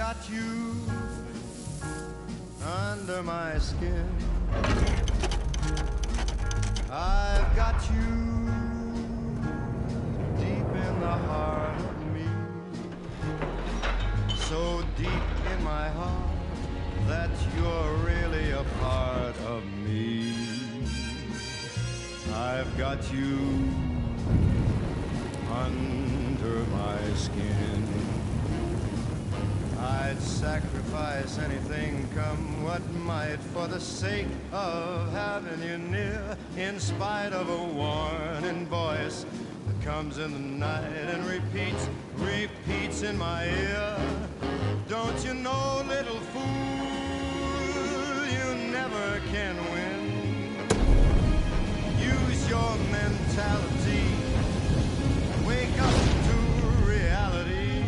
got you under my skin. I've got you deep in the heart of me, so deep in my heart that you're really a part of me. I've got you under my skin. I'd sacrifice anything, come what might, for the sake of having you near, in spite of a warning voice that comes in the night and repeats in my ear. Don't you know, little fool, you never can win. Use your mentality, wake up to reality.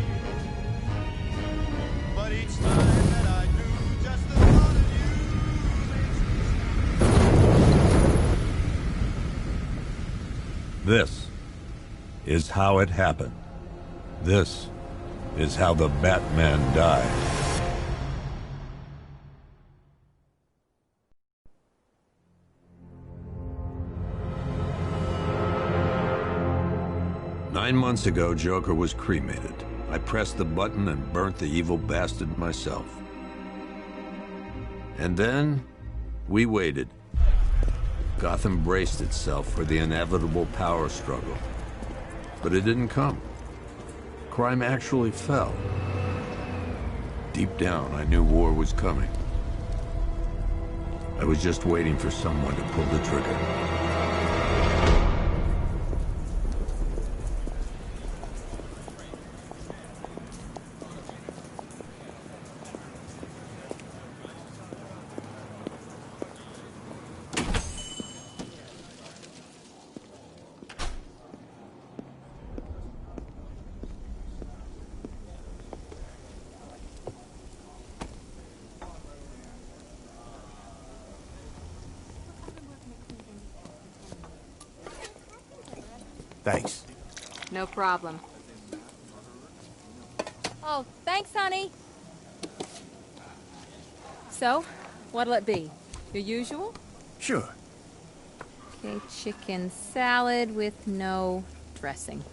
But each time that I do, just the thought of you makes me... This is how it happened. This is how the Batman died. Nine months ago, Joker was cremated. I pressed the button and burnt the evil bastard myself. And then, we waited. Gotham braced itself for the inevitable power struggle. But it didn't come. Crime actually fell. Deep down, I knew war was coming. I was just waiting for someone to pull the trigger. Thanks. No problem. Oh, thanks, honey. So, what'll it be? Your usual? Sure. Okay, chicken salad with no dressing.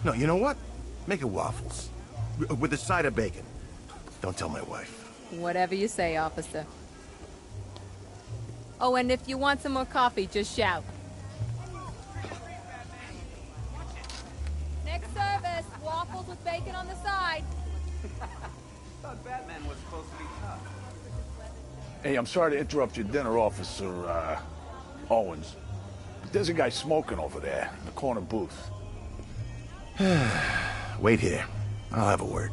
No, you know what? Make it waffles. With a side of bacon. Don't tell my wife. Whatever you say, officer. Oh, and if you want some more coffee, just shout. Next service, waffles with bacon on the side. Thought Batman was supposed to be tough. Hey, I'm sorry to interrupt your dinner, Officer, Owens. But there's a guy smoking over there, in the corner booth. Wait here. I'll have a word.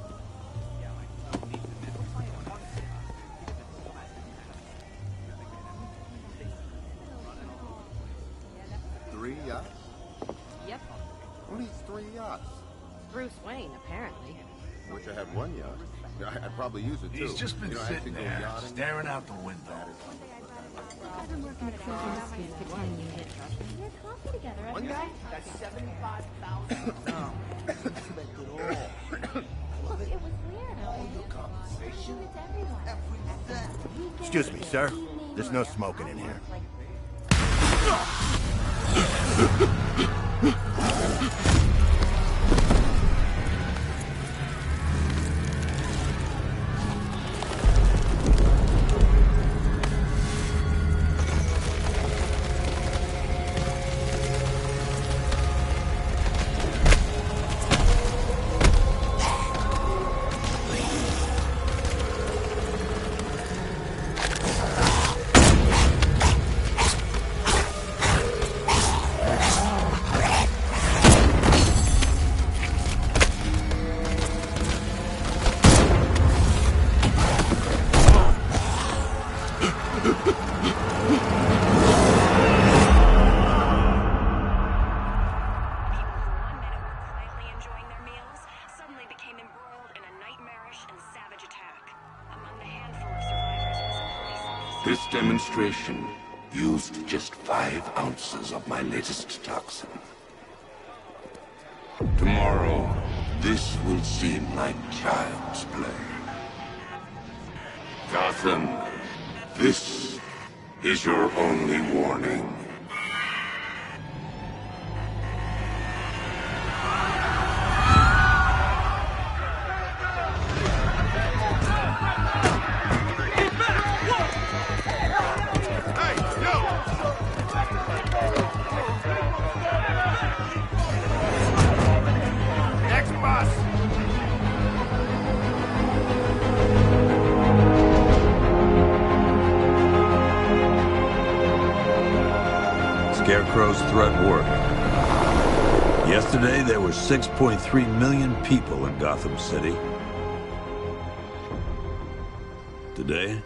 Three yachts? Yep. Who needs three yachts? Bruce Wayne, apparently. I wish I had one yacht. I'd probably use it too. He's just been sitting there, staring out the window. One guy? That's $75,000. Excuse me, sir. There's no smoking in here. This demonstration used just 5 ounces of my latest toxin. Tomorrow, this will seem like child's play. Gotham, this is your only warning. Scarecrow's threat worked. Yesterday, there were 6.3 million people in Gotham City. Today,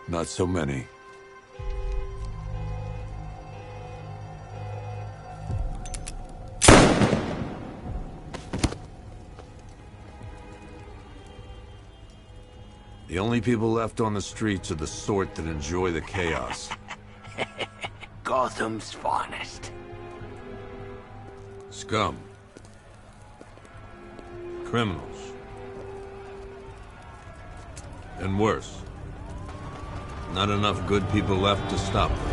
not so many. The only people left on the streets are the sort that enjoy the chaos. Gotham's finest. Scum. Criminals. And worse. Not enough good people left to stop them.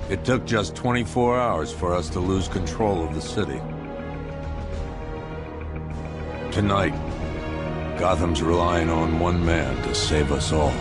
It took just 24 hours for us to lose control of the city. Tonight, Gotham's relying on one man to save us all.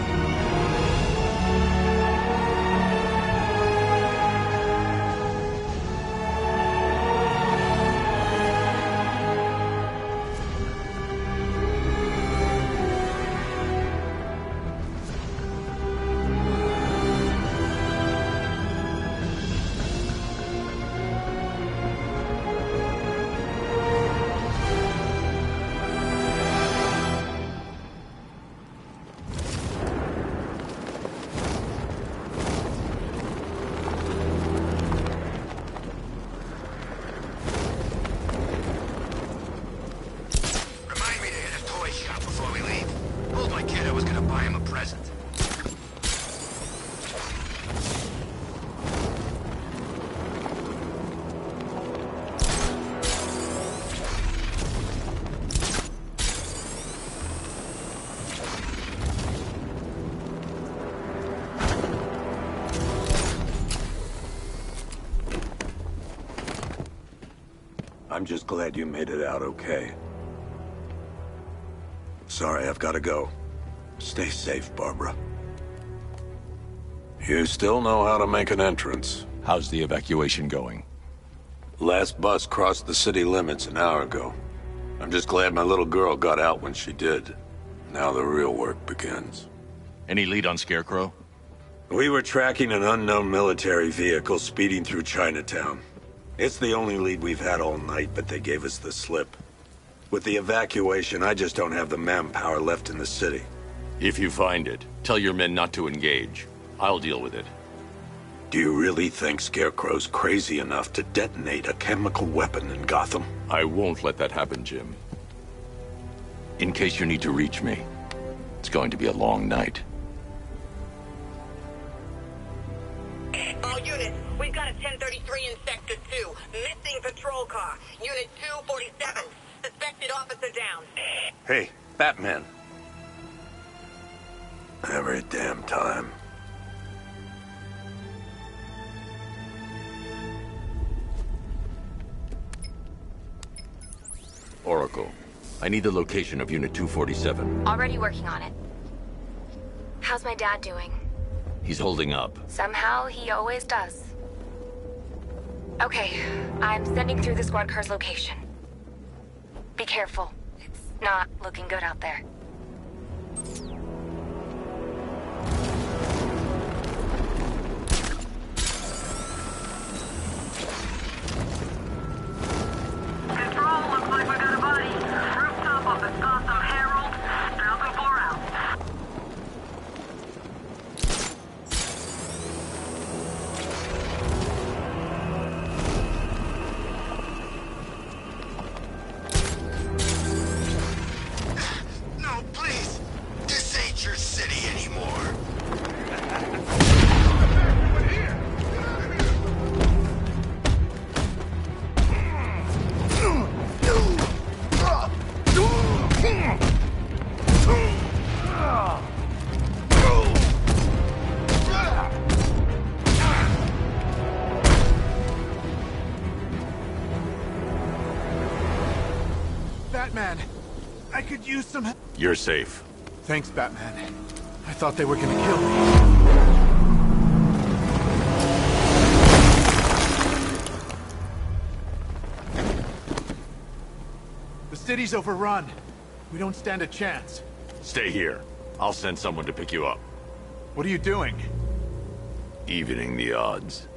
I'm just glad you made it out okay. Sorry, I've got to go. Stay safe, Barbara. You still know how to make an entrance. How's the evacuation going? Last bus crossed the city limits an hour ago. I'm just glad my little girl got out when she did. Now the real work begins. Any lead on Scarecrow? We were tracking an unknown military vehicle speeding through Chinatown. It's the only lead we've had all night, but they gave us the slip. With the evacuation, I just don't have the manpower left in the city. If you find it, tell your men not to engage. I'll deal with it. Do you really think Scarecrow's crazy enough to detonate a chemical weapon in Gotham? I won't let that happen, Jim. In case you need to reach me, it's going to be a long night. All units, we've got a 1033 in Sector 2. Missing patrol car. Unit 247. Suspected officer down. Hey, Batman. Every damn time. Oracle, I need the location of Unit 247. Already working on it. How's my dad doing? He's holding up. Somehow, he always does. Okay, I'm sending through the squad car's location. Be careful. It's not looking good out there. Control, looks like we got a body. Rooftop of the Gotham Herald. 1004 out. anymore. Batman, I could use some help. You're safe. Thanks, Batman. I thought they were gonna kill me. The city's overrun. We don't stand a chance. Stay here. I'll send someone to pick you up. What are you doing? Evening the odds.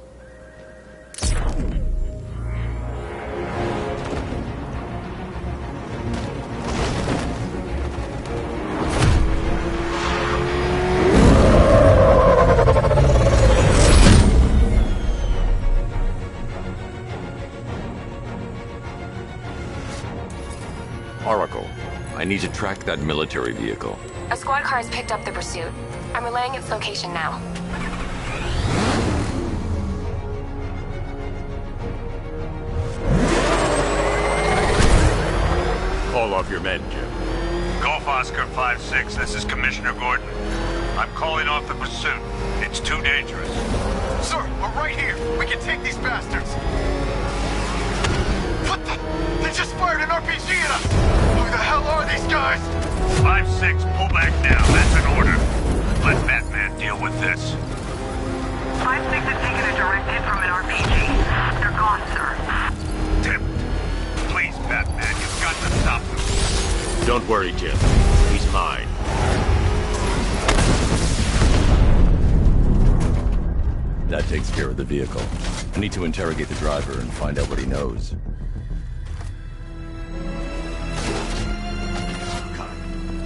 I need to track that military vehicle. A squad car has picked up the pursuit. I'm relaying its location now. Call off your men, Jim. Golf Oscar 5-6, this is Commissioner Gordon. I'm calling off the pursuit. It's too dangerous. Sir, we're right here. We can take these bastards. What the? They just fired an RPG at us! Who the hell are these guys? 5-6, pull back now. That's an order. Let Batman deal with this. 5-6 has taken a direct hit from an RPG. They're gone, sir. Tim, please, Batman, you've got to stop them. Don't worry, Jim. He's mine. That takes care of the vehicle. I need to interrogate the driver and find out what he knows.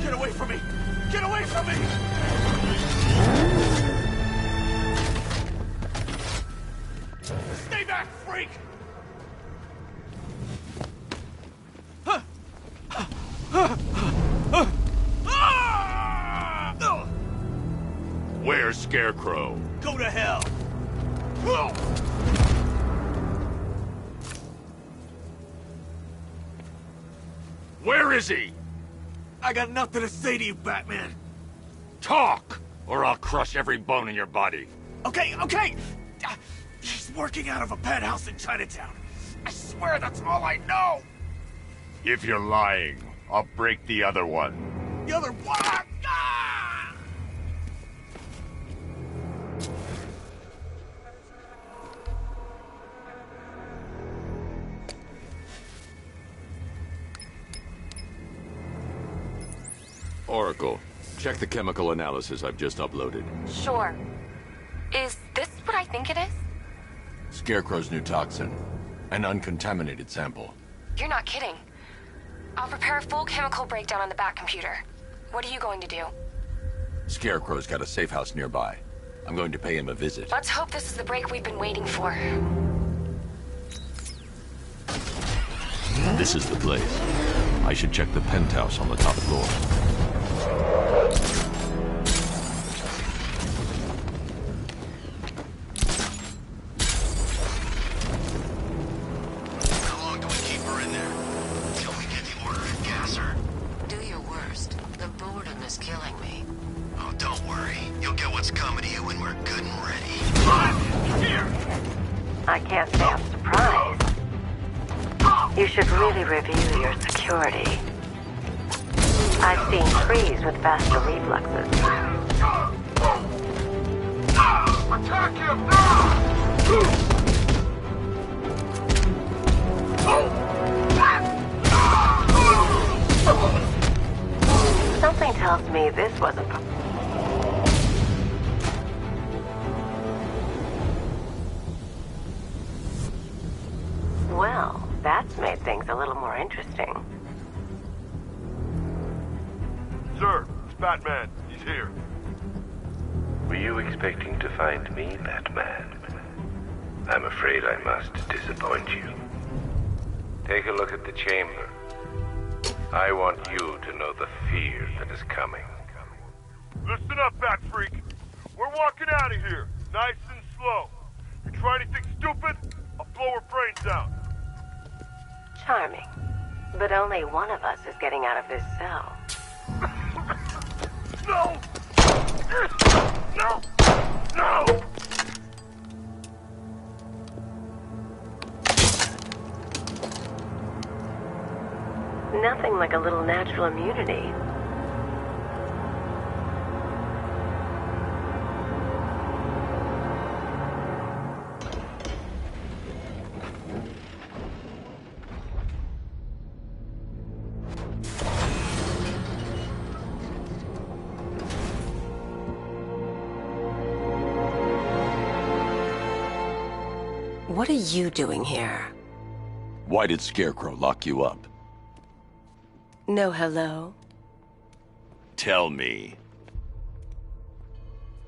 Get away from me! Get away from me! Stay back, freak! Where's Scarecrow? Go to hell! Where is he? I got nothing to say to you, Batman. Talk, or I'll crush every bone in your body. Okay. He's working out of a penthouse in Chinatown. I swear that's all I know. If you're lying, I'll break the other one. The other one? Ah! Oracle, check the chemical analysis I've just uploaded. Sure. Is this what I think it is? Scarecrow's new toxin. An uncontaminated sample. You're not kidding. I'll prepare a full chemical breakdown on the back computer. What are you going to do? Scarecrow's got a safe house nearby. I'm going to pay him a visit. Let's hope this is the break we've been waiting for. This is the place. I should check the penthouse on the top floor. How long do we keep her in there? Till we get the order to gas her? Do your worst. The boredom is killing me. Oh, don't worry. You'll get what's coming to you when we're good and ready. Here! I can't say I'm surprised. You should really review your security. I've seen trees with faster reflexes. Attack him now! Something tells me this wasn't... Well, that's made things a little more interesting. Sir, it's Batman. He's here. Were you expecting to find me, Batman? I'm afraid I must disappoint you. Take a look at the chamber. I want you to know the fear that is coming. Listen up, Bat Freak. We're walking out of here, nice and slow. You try anything stupid, I'll blow her brains out. Charming. But only one of us is getting out of this cell. No! No! No! Nothing like a little natural immunity. What are you doing here? Why did Scarecrow lock you up? No hello? Tell me.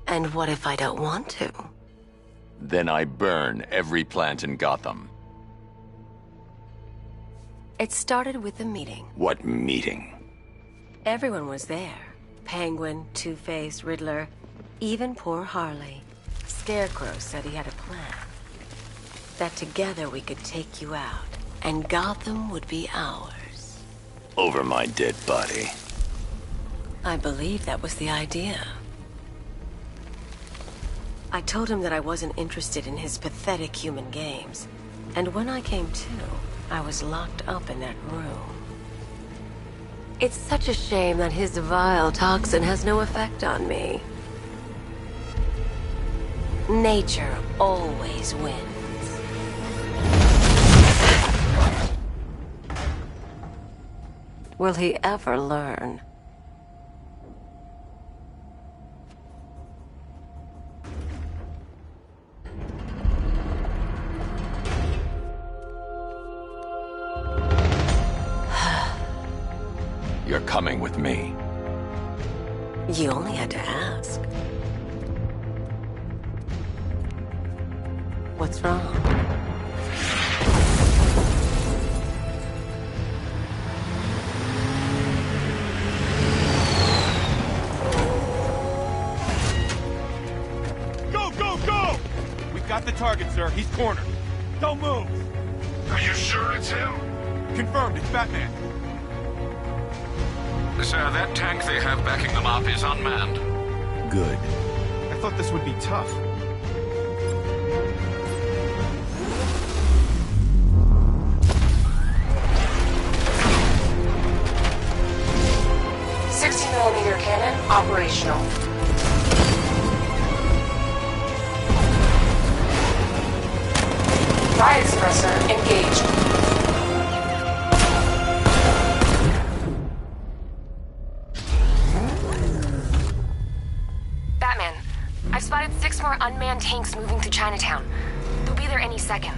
And what if I don't want to? Then I burn every plant in Gotham. It started with a meeting. What meeting? Everyone was there. Penguin, Two-Face, Riddler, even poor Harley. Scarecrow said he had a plan. That together we could take you out, and Gotham would be ours. Over my dead body. I believe that was the idea. I told him that I wasn't interested in his pathetic human games. And when I came to, I was locked up in that room. It's such a shame that his vile toxin has no effect on me. Nature always wins. Will he ever learn? You're coming with me. You only had to ask. What's wrong? Got the target, sir. He's cornered. Don't move. Are you sure it's him? Confirmed. It's Batman. Sir, that tank they have backing them up is unmanned. Good. I thought this would be tough. .60mm cannon operational. Riot suppressor engaged. Batman, I've spotted 6 more unmanned tanks moving through Chinatown. They'll be there any second.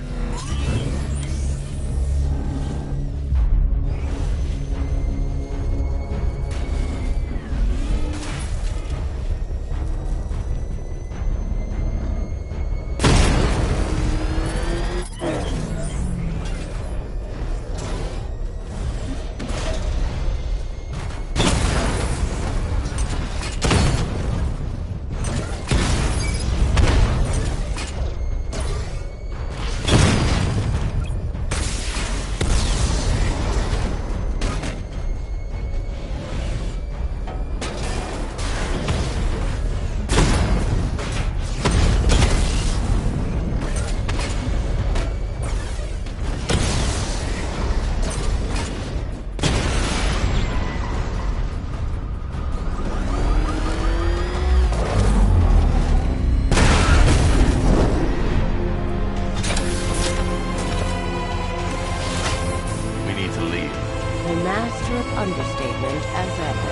Understatement as ever.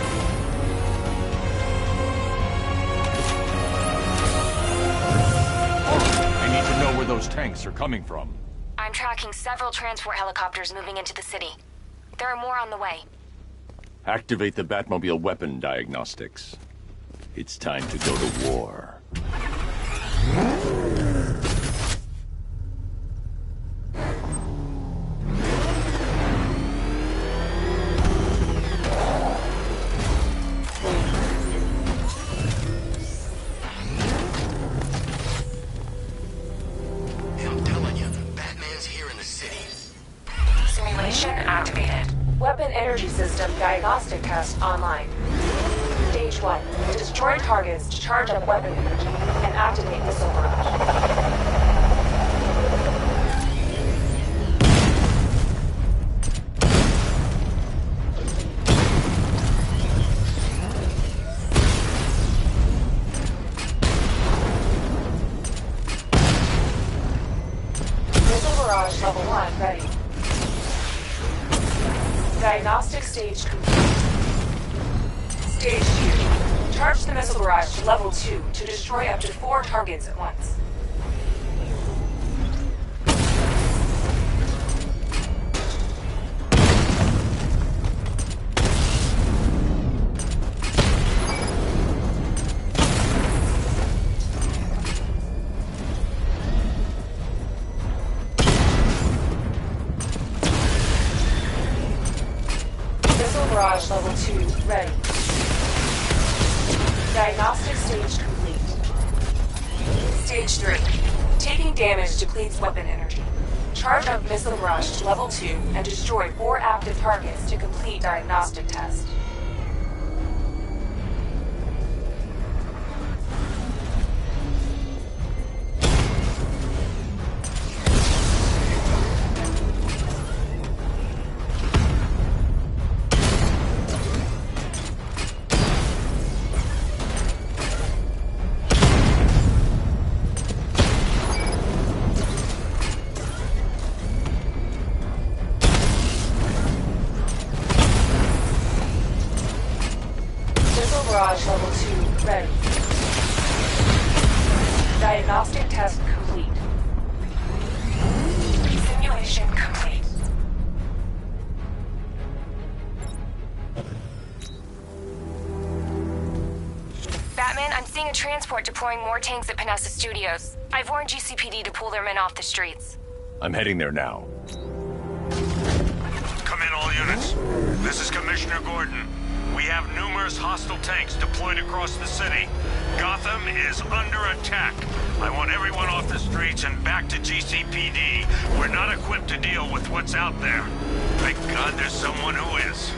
I need to know where those tanks are coming from. I'm tracking several transport helicopters moving into the city. There are more on the way. Activate the Batmobile weapon diagnostics. It's time to go to war. energy system diagnostic test online. Stage 1. Destroy targets to charge up weapon energy and activate missile barrage. Level 1 ready. Diagnostic stage complete. Stage 2. Charge the missile barrage to level 2 to destroy up to 4 targets at once. Barrage level 2 ready. Diagnostic stage complete. Stage 3. Taking damage depletes weapon energy. Charge up missile barrage to level 2 and destroy 4 active targets to complete diagnostic test. Barrage level 2 ready. Diagnostic test complete. Simulation complete. Batman, I'm seeing a transport deploying more tanks at Panessa Studios. I've warned GCPD to pull their men off the streets. I'm heading there now. Come in, all units. This is Commissioner Gordon. We have numerous hostile tanks deployed across the city. Gotham is under attack. I want everyone off the streets and back to GCPD. We're not equipped to deal with what's out there. Thank God there's someone who is.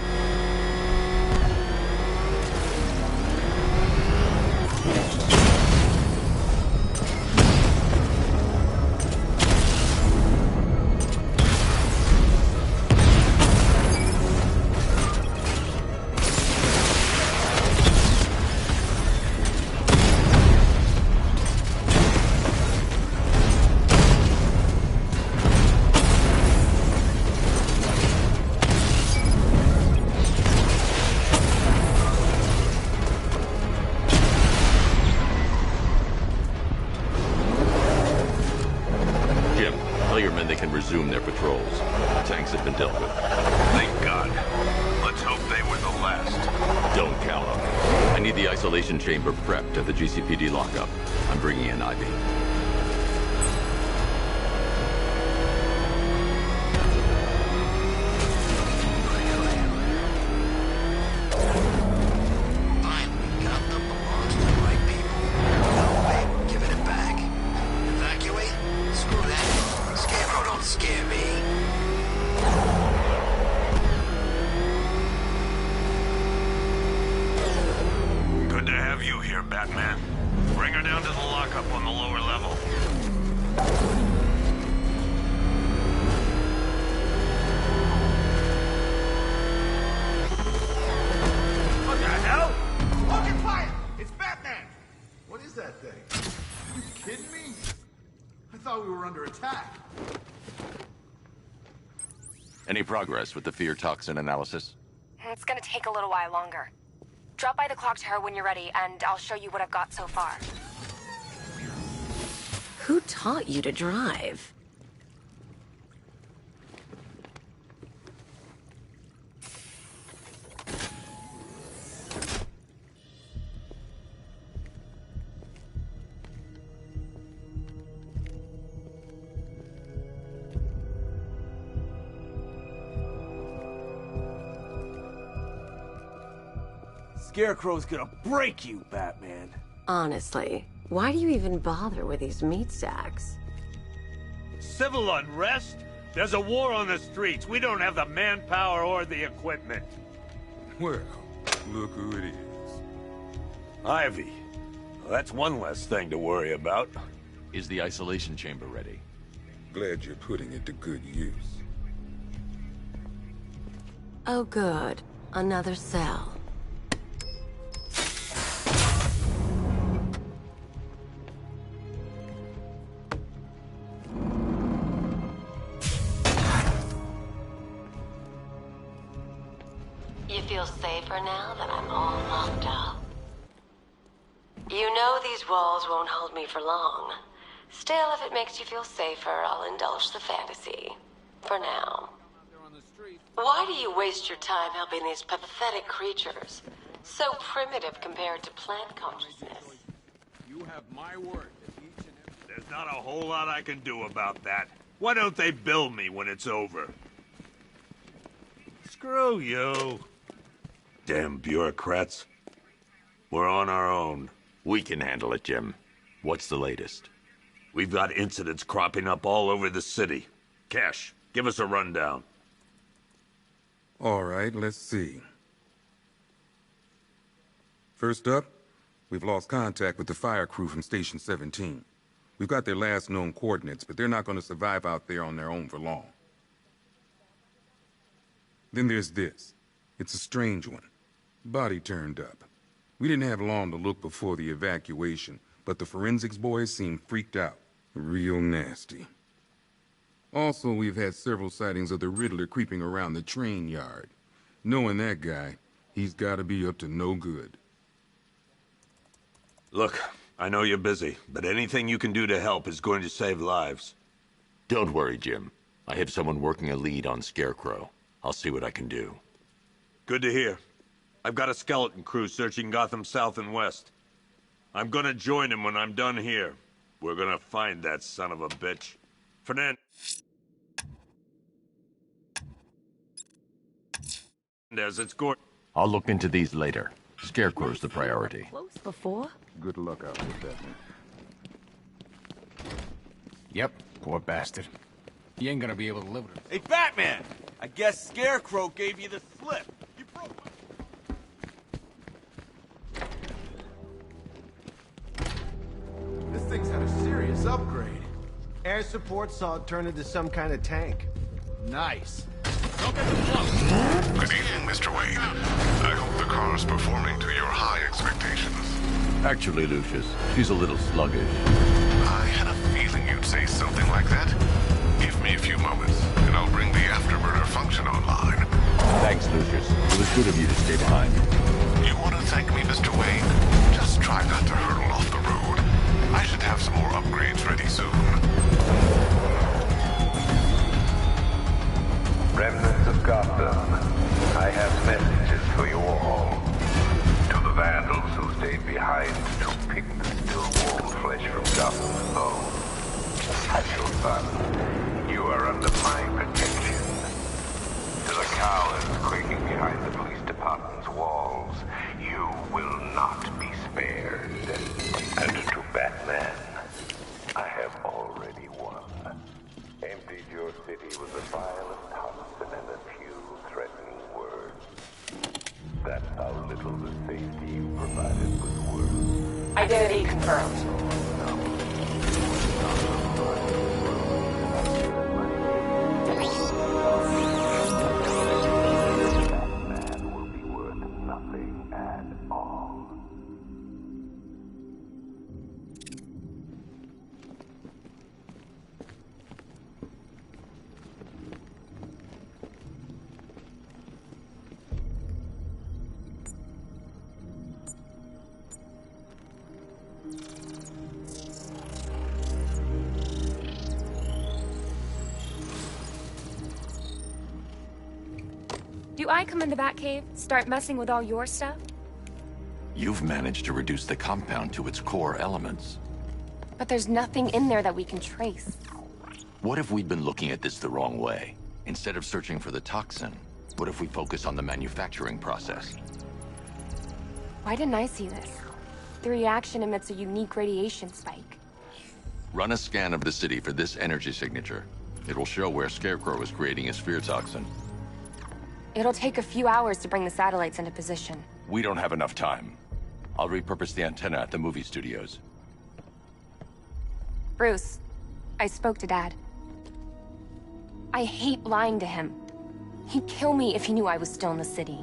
Resume their patrols. The tanks have been dealt with. Thank God. Let's hope they were the last. Don't count on me. I need the isolation chamber prepped at the GCPD lockup. I'm bringing in Ivy. Any progress with the fear toxin analysis? It's gonna take a little while longer. Drop by the clock tower when you're ready, and I'll show you what I've got so far. Who taught you to drive? Scarecrow's gonna break you, Batman. Honestly, why do you even bother with these meat sacks? Civil unrest? There's a war on the streets. We don't have the manpower or the equipment. Well, look who it is. Ivy. Well, that's one less thing to worry about. Is the isolation chamber ready? Glad you're putting it to good use. Oh, good. Another cell. You feel safer now that I'm all locked up? You know these walls won't hold me for long. Still, if it makes you feel safer, I'll indulge the fantasy. For now. Why do you waste your time helping these pathetic creatures? So primitive compared to plant consciousness. You have my word that each and every... There's not a whole lot I can do about that. Why don't they bill me when it's over? Screw you. Damn bureaucrats. We're on our own. We can handle it, Jim. What's the latest? We've got incidents cropping up all over the city. Cash, give us a rundown. All right, let's see. First up, we've lost contact with the fire crew from Station 17. We've got their last known coordinates, but they're not going to survive out there on their own for long. Then there's this. It's a strange one. Body turned up. We didn't have long to look before the evacuation, but the forensics boys seemed freaked out. Real nasty. Also, we've had several sightings of the Riddler creeping around the train yard. Knowing that guy, he's gotta be up to no good. Look, I know you're busy, but anything you can do to help is going to save lives. Don't worry, Jim. I have someone working a lead on Scarecrow. I'll see what I can do. Good to hear. I've got a skeleton crew searching Gotham South and West. I'm gonna join him when I'm done here. We're gonna find that son of a bitch. Fernandez, it's Gordon. I'll look into these later. Scarecrow's the priority. Close before? Good luck out with that, man. Yep, poor bastard. He ain't gonna be able to live with it. Hey, Batman! I guess Scarecrow gave you the slip. You broke my... This thing's had a serious upgrade. Air support saw it turn into some kind of tank. Nice. Good evening, Mr. Wayne. I hope the car's performing to your high expectations. Actually, Lucius, she's a little sluggish. I had a feeling you'd say something like that. Give me a few moments, and I'll bring the afterburner function online. Thanks, Lucius. It was good of you to stay behind. You want to thank me, Mr. Wayne? Just try not to hurtle off the road. I should have some more upgrades ready soon. Remnants of Gotham, I have messages for you all. To the vandals who stayed behind to pick the still-warm flesh from Gotham's bones. Have your fun. You are under my protection. To the cowards quaking behind the police department's walls, you will not be spared. And to Batman, I have already won. Emptied your city with a violent toxin and a few threatening words. That's how little the safety you provided was worth. Identity confirmed. Batman will be worth nothing at all. Do I come in the Batcave, start messing with all your stuff? You've managed to reduce the compound to its core elements. But there's nothing in there that we can trace. What if we'd been looking at this the wrong way? Instead of searching for the toxin, what if we focus on the manufacturing process? Why didn't I see this? The reaction emits a unique radiation spike. Run a scan of the city for this energy signature. It will show where Scarecrow is creating his fear toxin. It'll take a few hours to bring the satellites into position. We don't have enough time. I'll repurpose the antenna at the movie studios. Bruce, I spoke to Dad. I hate lying to him. He'd kill me if he knew I was still in the city.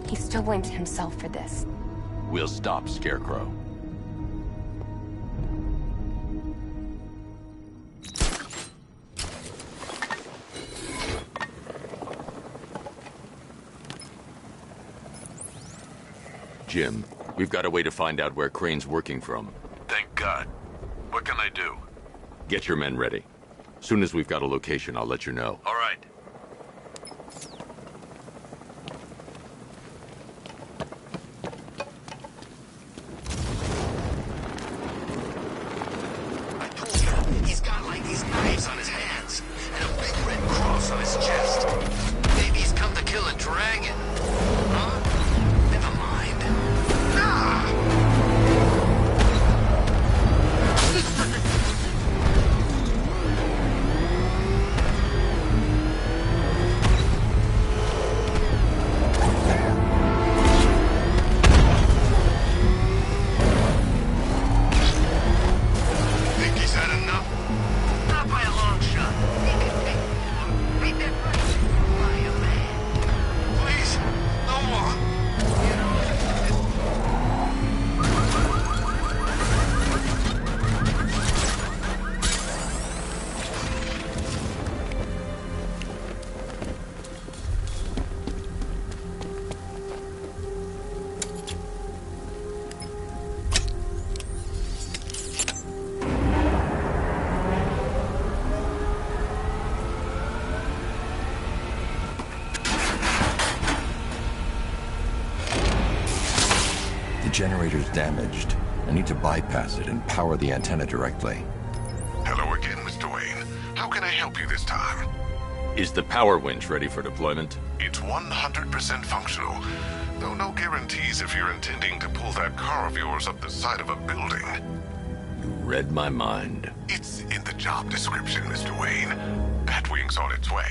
He still blames himself for this. We'll stop Scarecrow. Jim, we've got a way to find out where Crane's working from. Thank God. What can I do? Get your men ready. Soon as we've got a location, I'll let you know. All right. I told you, he's got like these knives on his hands and a big red cross on his chest. Maybe he's come to kill a dragon. Huh? Never mind. Ah! Think he's had enough? Not by a long shot. He can take more. Ain't that right? By a man. Please, no more. The generator's damaged. I need to bypass it and power the antenna directly. Hello again, Mr. Wayne. How can I help you this time? Is the power winch ready for deployment? It's 100% functional, though no guarantees if you're intending to pull that car of yours up the side of a building. You read my mind. It's in the job description, Mr. Wayne. Batwing's on its way.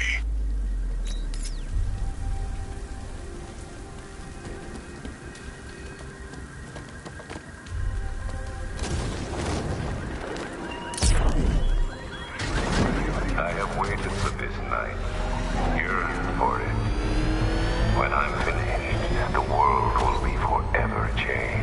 I have waited for this night, yearned for it. When I'm finished, the world will be forever changed.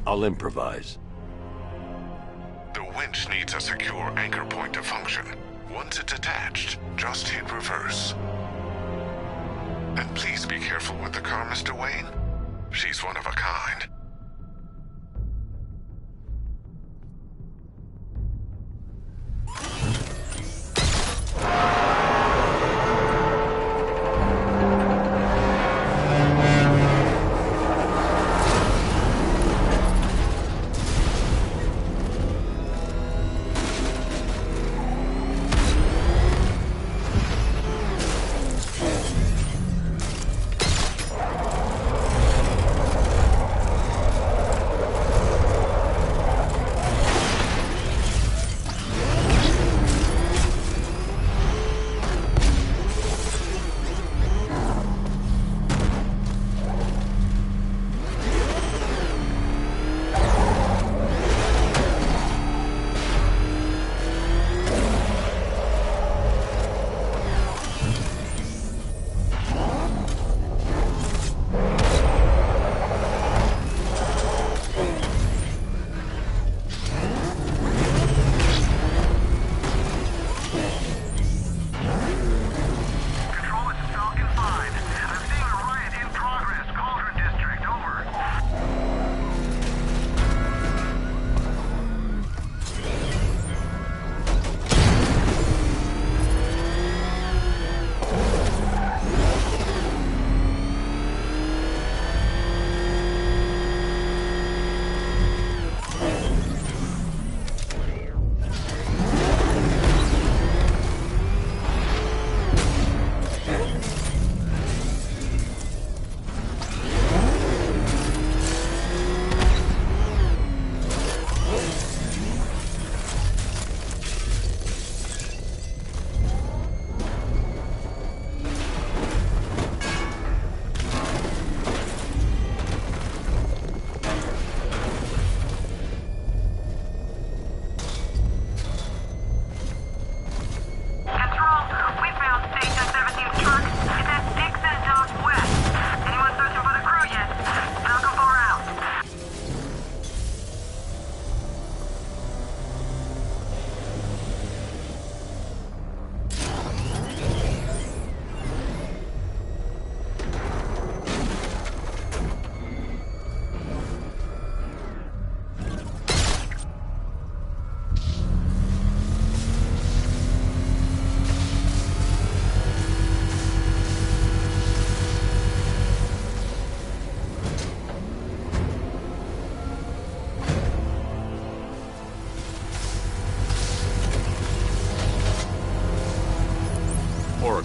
I'll improvise. The winch needs a secure anchor point to function. Once it's attached, just hit reverse. And please be careful with the car, Mr. Wayne. She's one of a kind.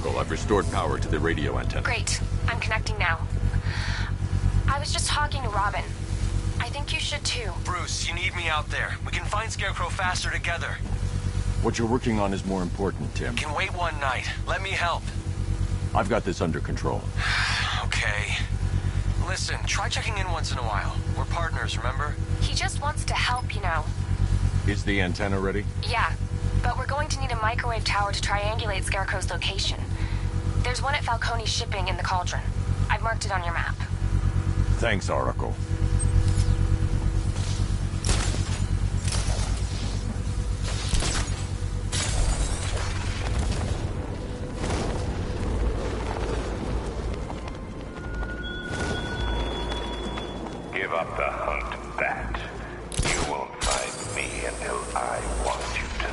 Oracle. I've restored power to the radio antenna. Great. I'm connecting now. I was just talking to Robin. I think you should too. Bruce, you need me out there. We can find Scarecrow faster together. What you're working on is more important, Tim. Can wait one night. Let me help. I've got this under control. Okay. Listen, try checking in once in a while. We're partners, remember? He just wants to help, you know. Is the antenna ready? Yeah, but we're going to need a microwave tower to triangulate Scarecrow's location. There's one at Falcone's shipping in the Cauldron. I've marked it on your map. Thanks, Oracle. Give up the hunt, Bat. You won't find me until I want you to.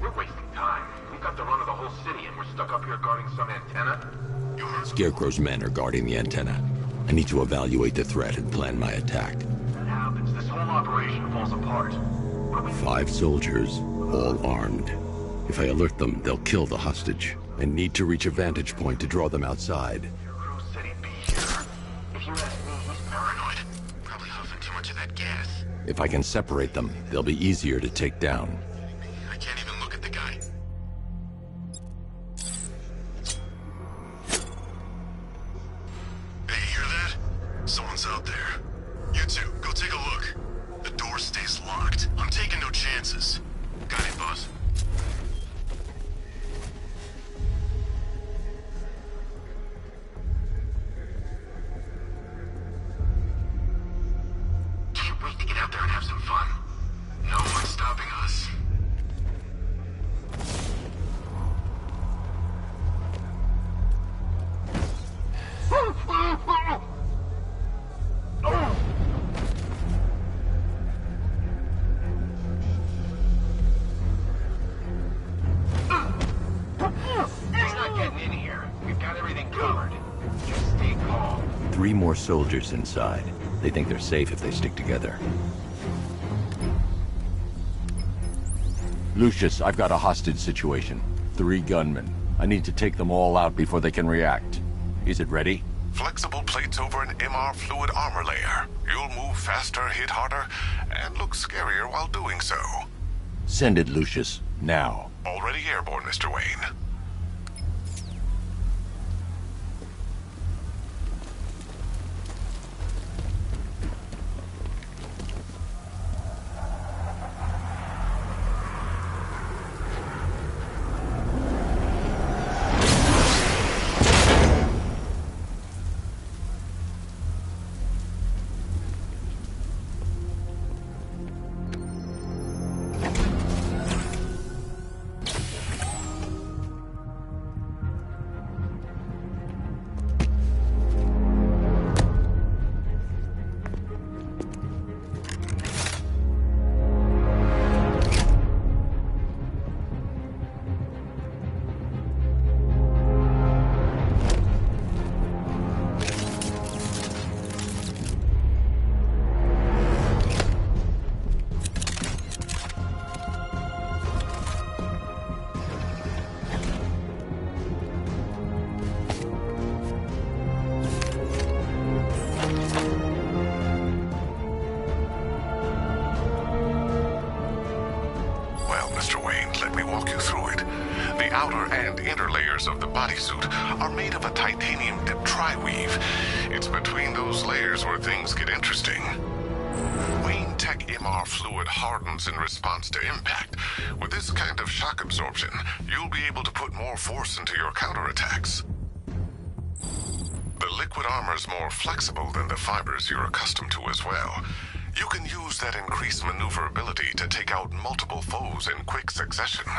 We're wasting time. We've got the run of the whole city and we're stuck up here guarding some antenna. You heard? Scarecrow's men are guarding the antenna. I need to evaluate the threat and plan my attack. That happens. This whole operation falls apart. 5 soldiers, all armed. If I alert them, they'll kill the hostage. I need to reach a vantage point to draw them outside. Scarecrow said he'd be here. If you ask me, he's paranoid. Probably huffing too much of that gas. If I can separate them, they'll be easier to take down. I can't even look at the guy. Hey, you hear that? Someone's out there. You two, go take a look. The door stays locked. I'm taking no chances. Got it, boss. Can't wait to get out there and have some fun. No one's stopping us. He's not getting in here. We've got everything covered. Just stay calm. 3 more soldiers inside. They think they're safe if they stick together. Lucius, I've got a hostage situation. 3 gunmen. I need to take them all out before they can react. Is it ready? Flexible plates over an MR fluid armor layer. You'll move faster, hit harder, and look scarier while doing so. Send it, Lucius. Now. Already airborne, Mr. Wayne. Of the bodysuit are made of a titanium dip tri-weave. It's between those layers where things get interesting. Wayne Tech MR fluid hardens in response to impact. With this kind of shock absorption, you'll be able to put more force into your counterattacks. The liquid armor's more flexible than the fibers you're accustomed to as well. You can use that increased maneuverability to take out multiple foes in quick succession.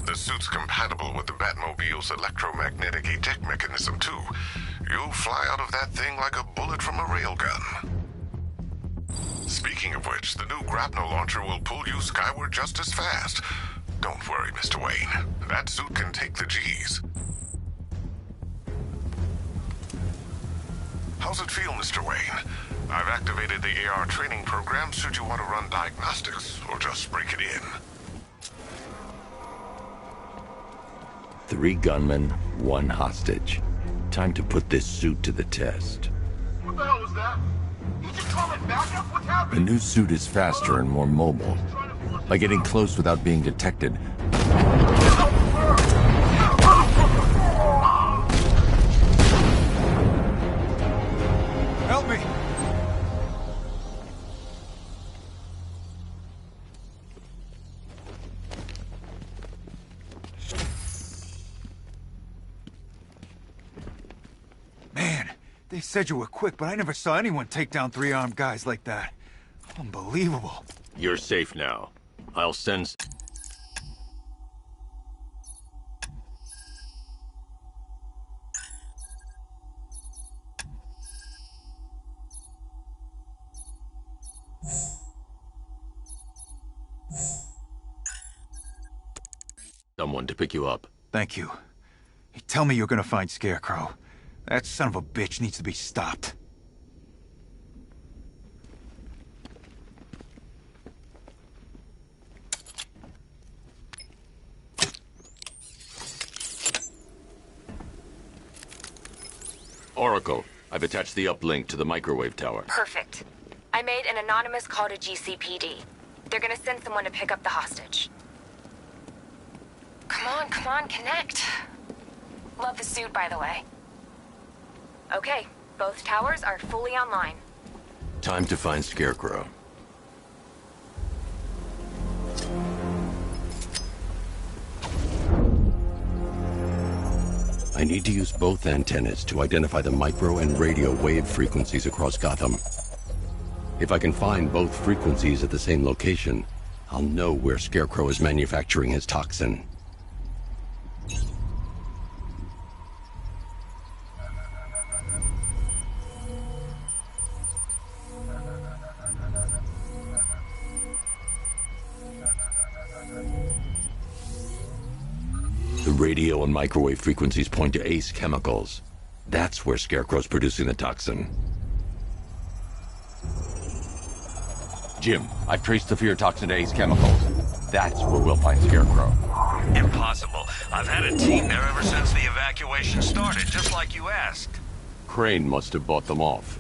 The suit's compatible with the Batmobile's electromagnetic eject mechanism, too. You'll fly out of that thing like a bullet from a railgun. Speaking of which, the new grapnel launcher will pull you skyward just as fast. Don't worry, Mr. Wayne. That suit can take the G's. How's it feel, Mr. Wayne? I've activated the AR training program should you want to run diagnostics, or just break it in. 3 gunmen, 1 hostage. Time to put this suit to the test. What the hell was that? You just call it backup? What's happening? The new suit is faster and more mobile. By getting close without being detected, help me! Man, they said you were quick, but I never saw anyone take down 3 armed guys like that. Unbelievable. You're safe now. I'll send... someone to pick you up. Thank you. Hey, tell me you're gonna find Scarecrow. That son of a bitch needs to be stopped. Oracle, I've attached the uplink to the microwave tower. Perfect. I made an anonymous call to GCPD. They're gonna send someone to pick up the hostage. Come on, connect. Love the suit, by the way. Okay, both towers are fully online. Time to find Scarecrow. I need to use both antennas to identify the micro and radio wave frequencies across Gotham. If I can find both frequencies at the same location, I'll know where Scarecrow is manufacturing his toxin. The radio and microwave frequencies point to Ace Chemicals. That's where Scarecrow's producing the toxin. Jim, I've traced the fear toxin to Ace Chemicals. That's where we'll find Scarecrow. Impossible. I've had a team there ever since the evacuation started, just like you asked. Crane must have bought them off.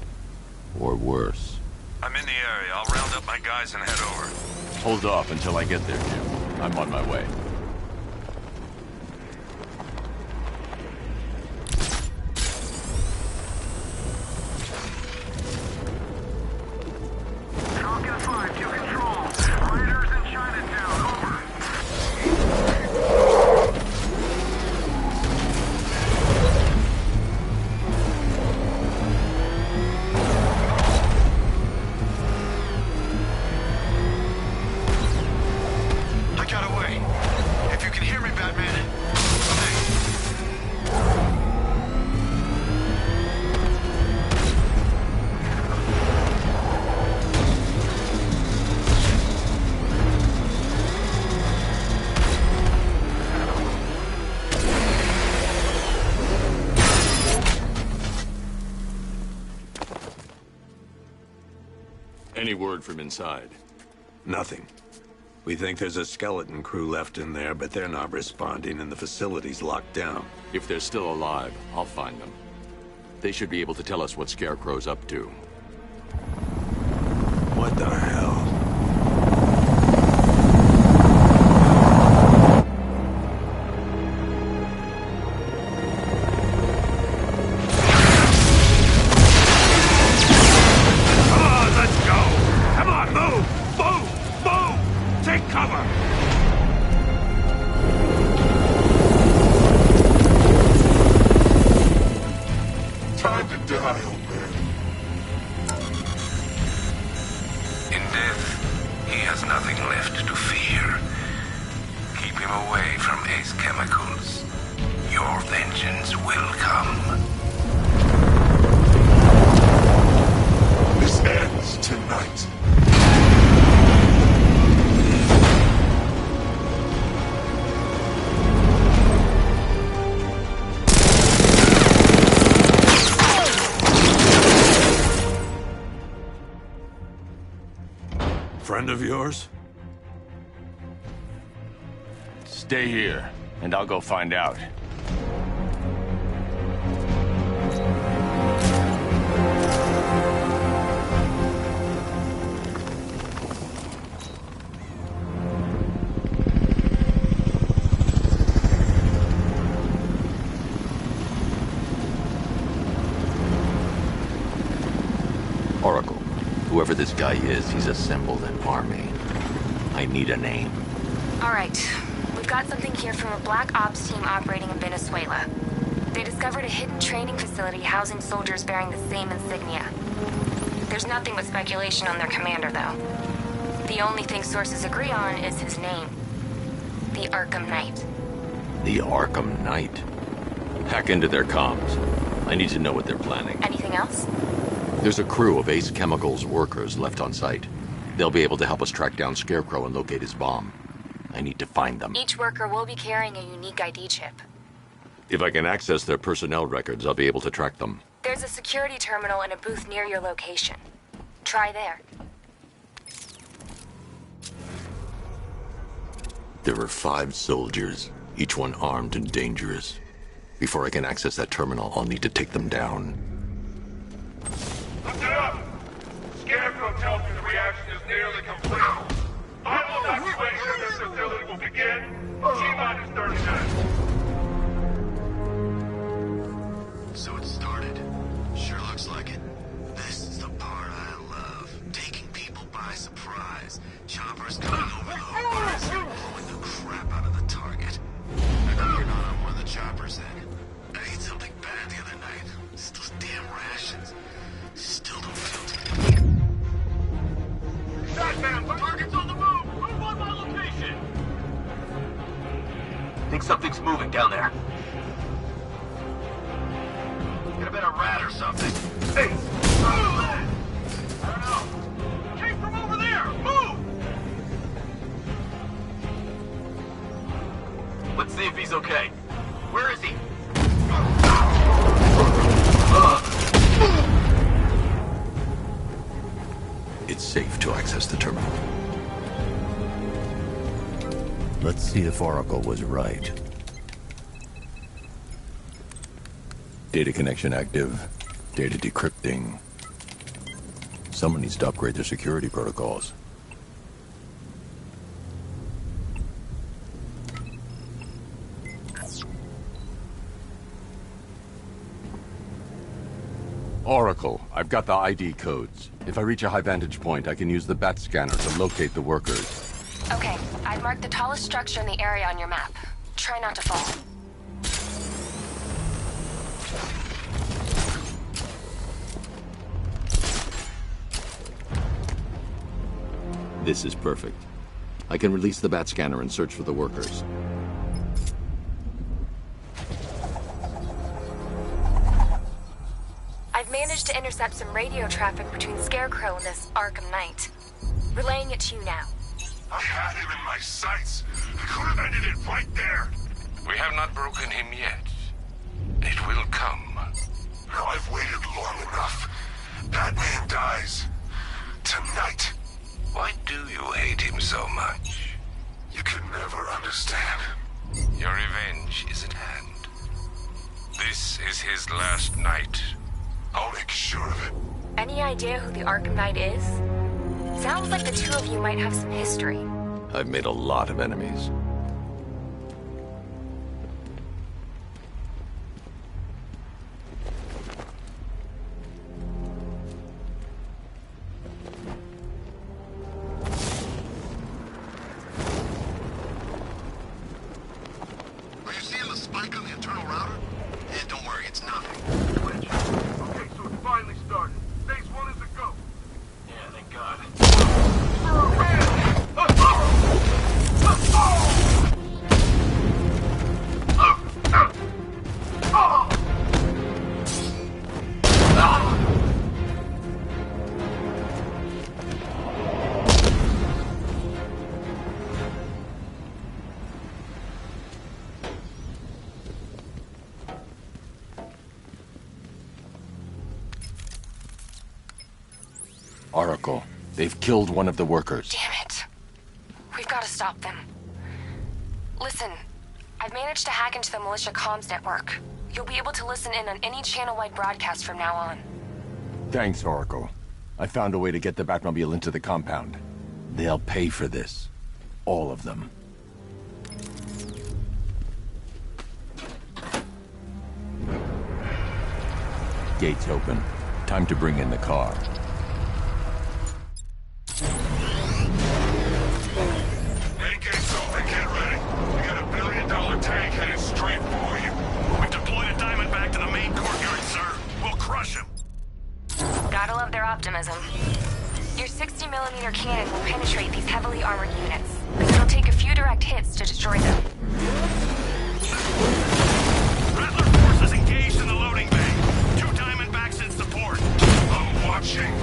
Or worse. I'm in the area. I'll round up my guys and head over. Hold off until I get there, Jim. I'm on my way. Falcon 5 to control. Riders in Chinatown, over. I got away. If you can hear me, Batman. Any word from inside? Nothing. We think there's a skeleton crew left in there, but they're not responding and the facility's locked down. If they're still alive, I'll find them. They should be able to tell us what Scarecrow's up to. What the hell? friend of yours? Stay here, and I'll go find out. Oracle, whoever this guy is, he's assembled an army. I need a name. All right. We've got something here from a black ops team operating in Venezuela. They discovered a hidden training facility housing soldiers bearing the same insignia. There's nothing but speculation on their commander, though. The only thing sources agree on is his name. The Arkham Knight. The Arkham Knight? Hack into their comms. I need to know what they're planning. Anything else? There's a crew of Ace Chemicals workers left on site. They'll be able to help us track down Scarecrow and locate his bomb. I need to find them. Each worker will be carrying a unique ID chip. If I can access their personnel records, I'll be able to track them. There's a security terminal in a booth near your location. Try there. There are 5 soldiers, each one armed and dangerous. Before I can access that terminal, I'll need to take them down. Lift it up! Scarecrow tells me the reaction is nearly complete. Final evacuation of this facility will begin. T-minus 30 minutes. So it started. Sure looks like it. This is the part I love. Taking people by surprise. Choppers coming over the horizon, blowing the crap out of the target. I know you're not on one of the choppers then. I ate something bad the other night. It's those damn rations. Still don't feel too good. Batman, the target's on the move! Move on my location! Think something's moving down there. Could have been a rat or something. Hey! I don't know. Came from over there! Move! Let's see if he's okay. Where is he? It's safe to access the terminal. Let's see if Oracle was right. Data connection active. Data decrypting. Someone needs to upgrade their security protocols. Oracle, I've got the ID codes. If I reach a high vantage point, I can use the bat scanner to locate the workers. Okay, I've marked the tallest structure in the area on your map. Try not to fall. This is perfect. I can release the bat scanner and search for the workers. I've managed to intercept some radio traffic between Scarecrow and this Arkham Knight. Relaying it to you now. I had him in my sights. I could have ended it right there. We have not broken him yet. It will come. Now I've waited long enough. Batman dies. Tonight. Why do you hate him so much? You can never understand. Your revenge is at hand. This is his last night. I'll make sure of it. Any idea who the Arkham Knight is? Sounds like the two of you might have some history. I've made a lot of enemies. Are you seeing the spike on the internal router? And don't worry, it's nothing. Okay, so it's finally started. Phase 1 is a go. Yeah, thank God. Oracle, They've killed one of the workers. Damn it. We've got to stop them. Listen, I've managed to hack into the militia comms network. You'll be able to listen in on any channel-wide broadcast from now on. Thanks, Oracle. I found a way to get the Batmobile into the compound. They'll pay for this. All of them. Gates open. Time to bring in the car. Main gates open, get ready. We got $1 billion tank headed straight for you. We've deployed a Diamondback to the main courtyard, sir. We'll crush him. Gotta love their optimism. Your 60mm cannon will penetrate these heavily armored units, but it'll take a few direct hits to destroy them. Riddler forces engaged in the loading bay. 2 Diamondbacks in support. I'm watching.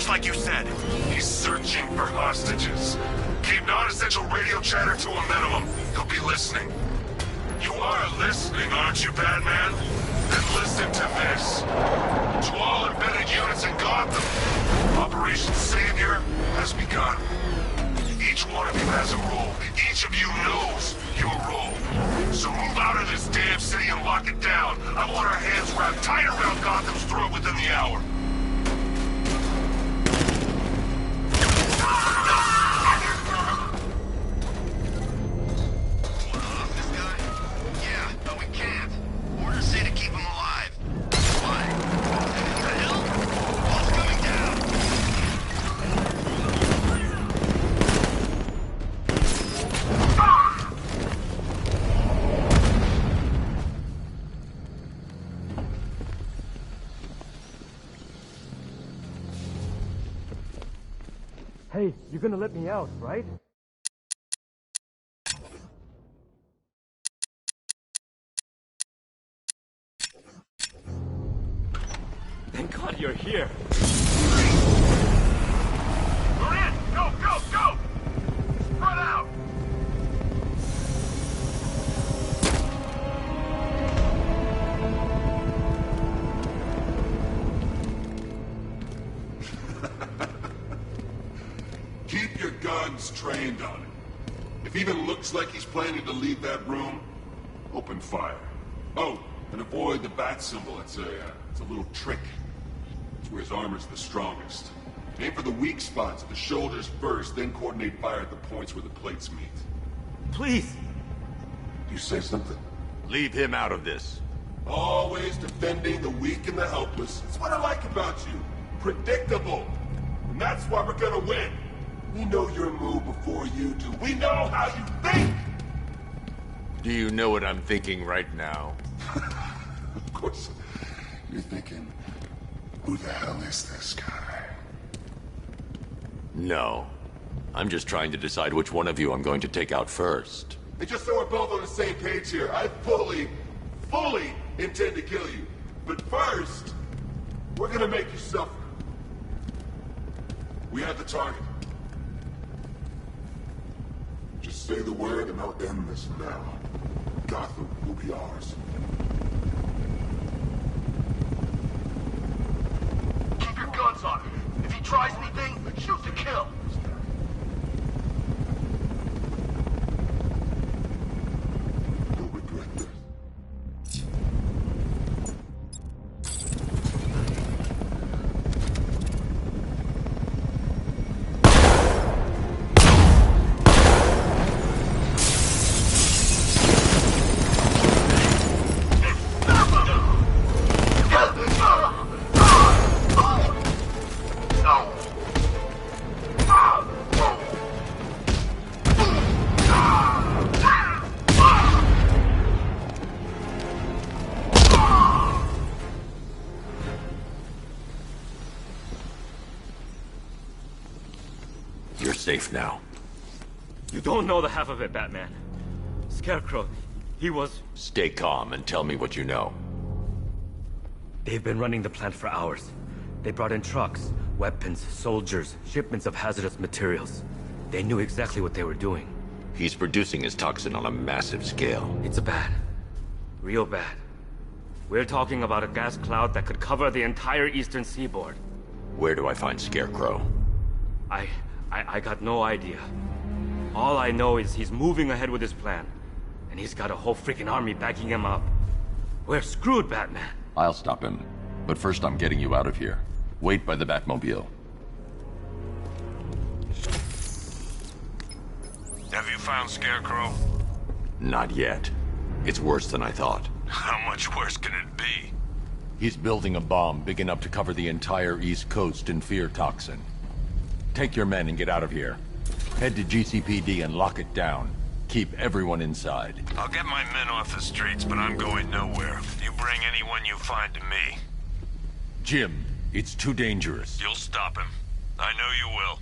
Like you said. He's searching for hostages. Keep non-essential radio chatter to a minimum. He'll be listening. You are listening, aren't you, Batman? Then listen to this. To all embedded units in Gotham, Operation Savior has begun. Each one of you has a role. Each of you knows your role. So move out of this damn city and lock it down. I want our hands wrapped tight around Gotham's throat within the hour. Hey, you're gonna let me out, right? Thank God you're here. We're in! Go, go, go! Spread out! Keep your guns trained on him. If he even looks like he's planning to leave that room, open fire. Oh, and avoid the bat symbol. It's a little trick. It's where his armor's the strongest. Aim for the weak spots at the shoulders first, then coordinate fire at the points where the plates meet. Please! You say something? Leave him out of this. Always defending the weak and the helpless. It's what I like about you. Predictable. And that's why we're gonna win. We know your move before you do. We know how you think! Do you know what I'm thinking right now? Of course. You're thinking, who the hell is this guy? No. I'm just trying to decide which one of you I'm going to take out first. And just so we're both on the same page here, I fully intend to kill you. But first, we're gonna make you suffer. We have the target. Just say the word and I'll end this now. Gotham will be ours. Keep your guns on him. If he tries anything, shoot to kill. You'll regret this. Safe now. You don't know the half of it, Batman. Scarecrow, He was... Stay calm and tell me what you know. They've been running the plant for hours. They brought in trucks, weapons, soldiers, shipments of hazardous materials. They knew exactly what they were doing. He's producing his toxin on a massive scale. It's bad. Real bad. We're talking about a gas cloud that could cover the entire eastern seaboard. Where do I find Scarecrow? I got no idea. All I know is he's moving ahead with his plan. And he's got a whole freaking army backing him up. We're screwed, Batman. I'll stop him. But first I'm getting you out of here. Wait by the Batmobile. Have you found Scarecrow? Not yet. It's worse than I thought. How much worse can it be? He's building a bomb big enough to cover the entire East Coast in fear toxin. Take your men and get out of here. Head to GCPD and lock it down. Keep everyone inside. I'll get my men off the streets, but I'm going nowhere. You bring anyone you find to me. Jim, it's too dangerous. You'll stop him. I know you will.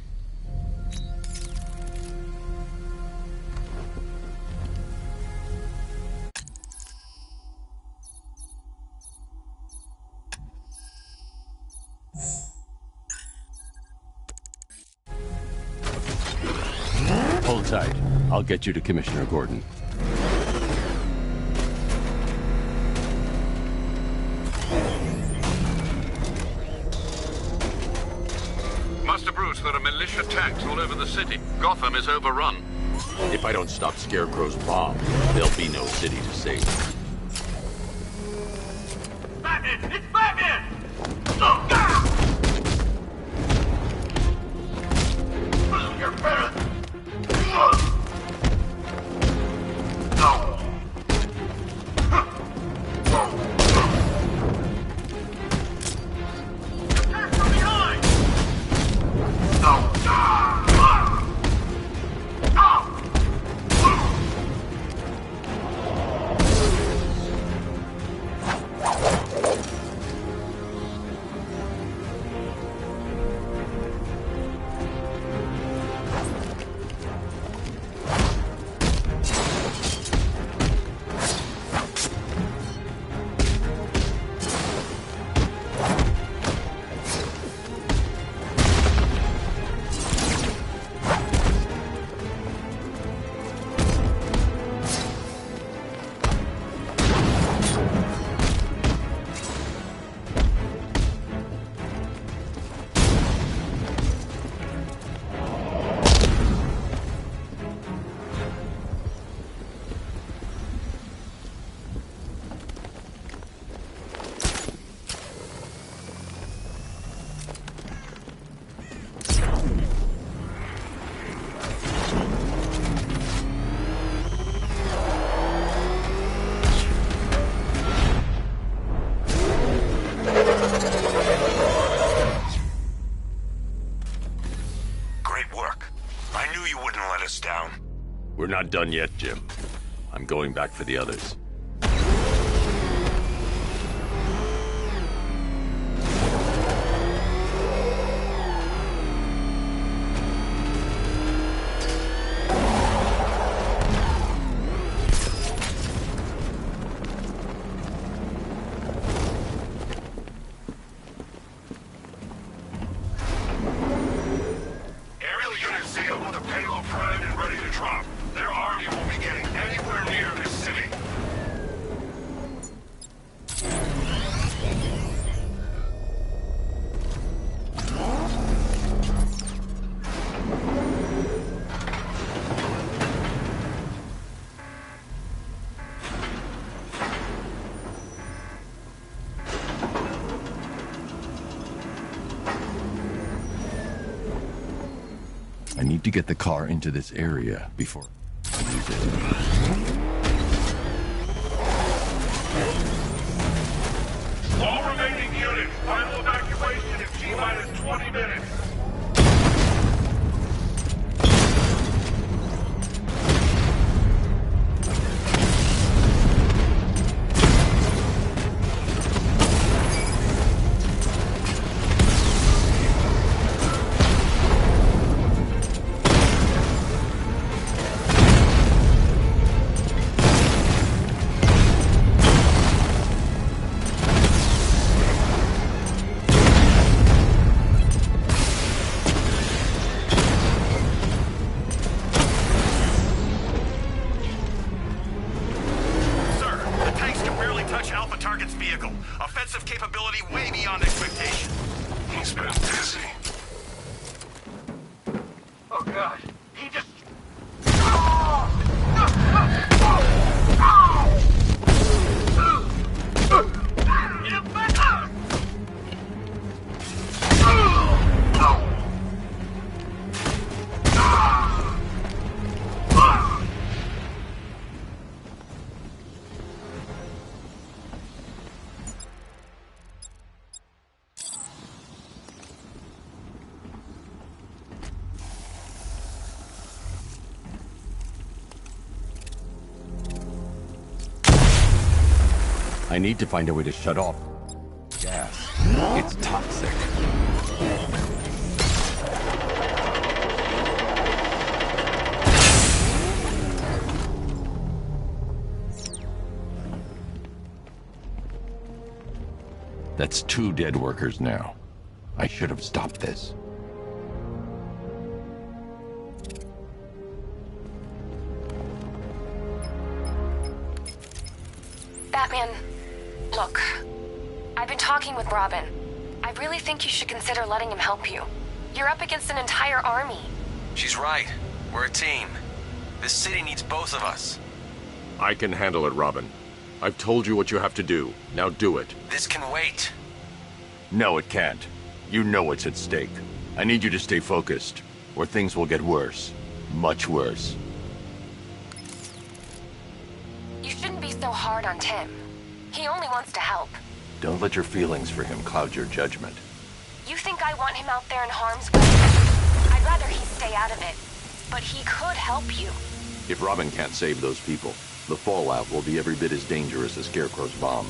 Hold tight. I'll get you to Commissioner Gordon. Master Bruce, there are militia attacks all over the city. Gotham is overrun. If I don't stop Scarecrow's bomb, there'll be no city to save. Batman! It's Batman! Oh, God! You're better. We're not done yet, Jim. I'm going back for the others. I need to get the car into this area before I use it. All remaining units, final evacuation in T-minus 20 minutes. way beyond expectation. He's been busy. Oh god, he just... I need to find a way to shut off gas. It's toxic. That's 2 dead workers now. I should have stopped this. Batman, look. I've been talking with Robin. I really think you should consider letting him help you. You're up against an entire army. She's right. We're a team. This city needs both of us. I can handle it, Robin. I've told you what you have to do. Now do it. This can wait. No, it can't. You know what's at stake. I need you to stay focused, or things will get worse. Much worse. You shouldn't be so hard on Tim. He only wants to help. Don't let your feelings for him cloud your judgment. You think I want him out there in harm's way? I'd rather he stay out of it. But he could help you. If Robin can't save those people, the fallout will be every bit as dangerous as Scarecrow's bomb.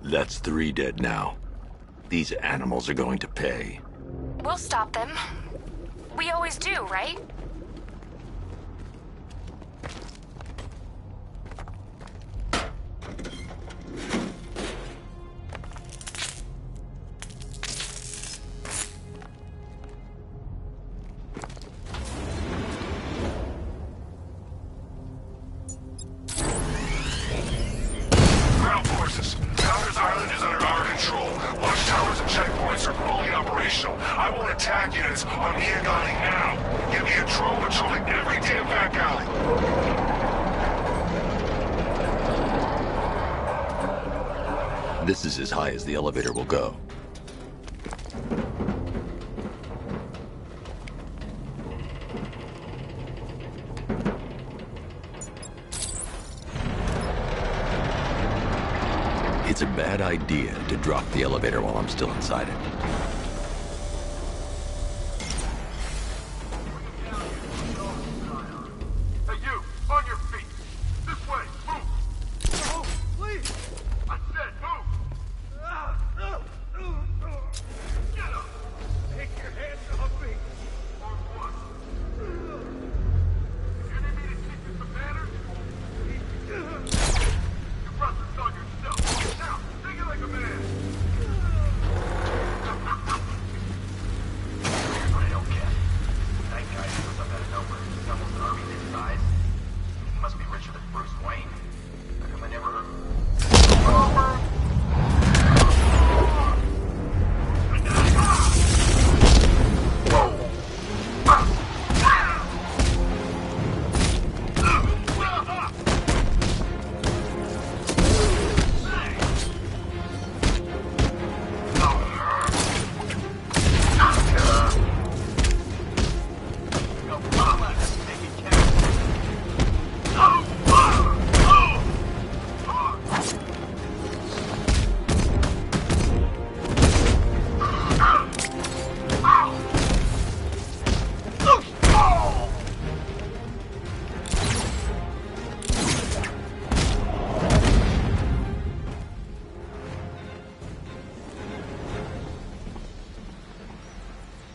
That's 3 dead now. These animals are going to pay. We'll stop them. We always do, right? This is as high as the elevator will go. It's a bad idea to drop the elevator while I'm still inside it.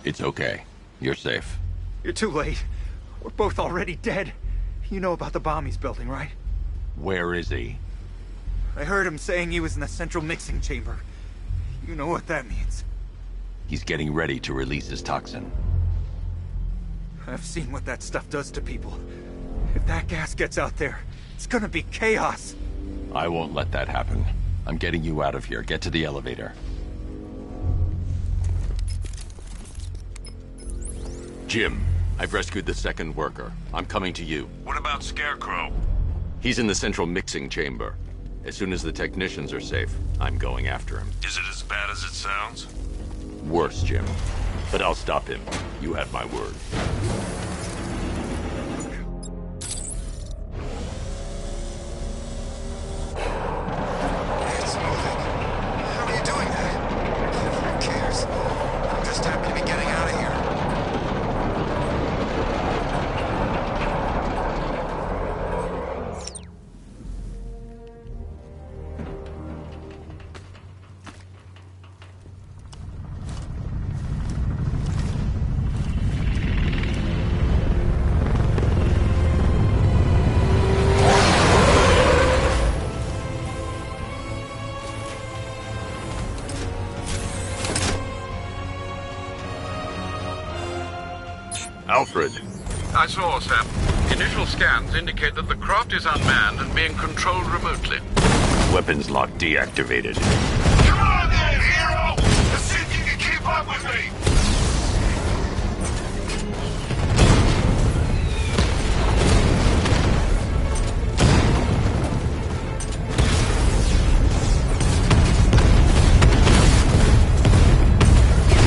It's okay. You're safe. You're too late. We're both already dead. You know about the bomb he's building, right? Where is he? I heard him saying he was in the central mixing chamber. You know what that means. He's getting ready to release his toxin. I've seen what that stuff does to people. If that gas gets out there, it's gonna be chaos. I won't let that happen. I'm getting you out of here. Get to the elevator. Jim, I've rescued the second worker. I'm coming to you. What about Scarecrow? He's in the central mixing chamber. As soon as the technicians are safe, I'm going after him. Is it as bad as it sounds? Worse, Jim. But I'll stop him. You have my word. It's moving. How are you doing that? Who cares? I'm just happy to be getting out of here. Alfred. I saw, Sam. Initial scans indicate that the craft is unmanned and being controlled remotely. Weapons lock deactivated. Come on then, hero! Let's see if you can keep up with me!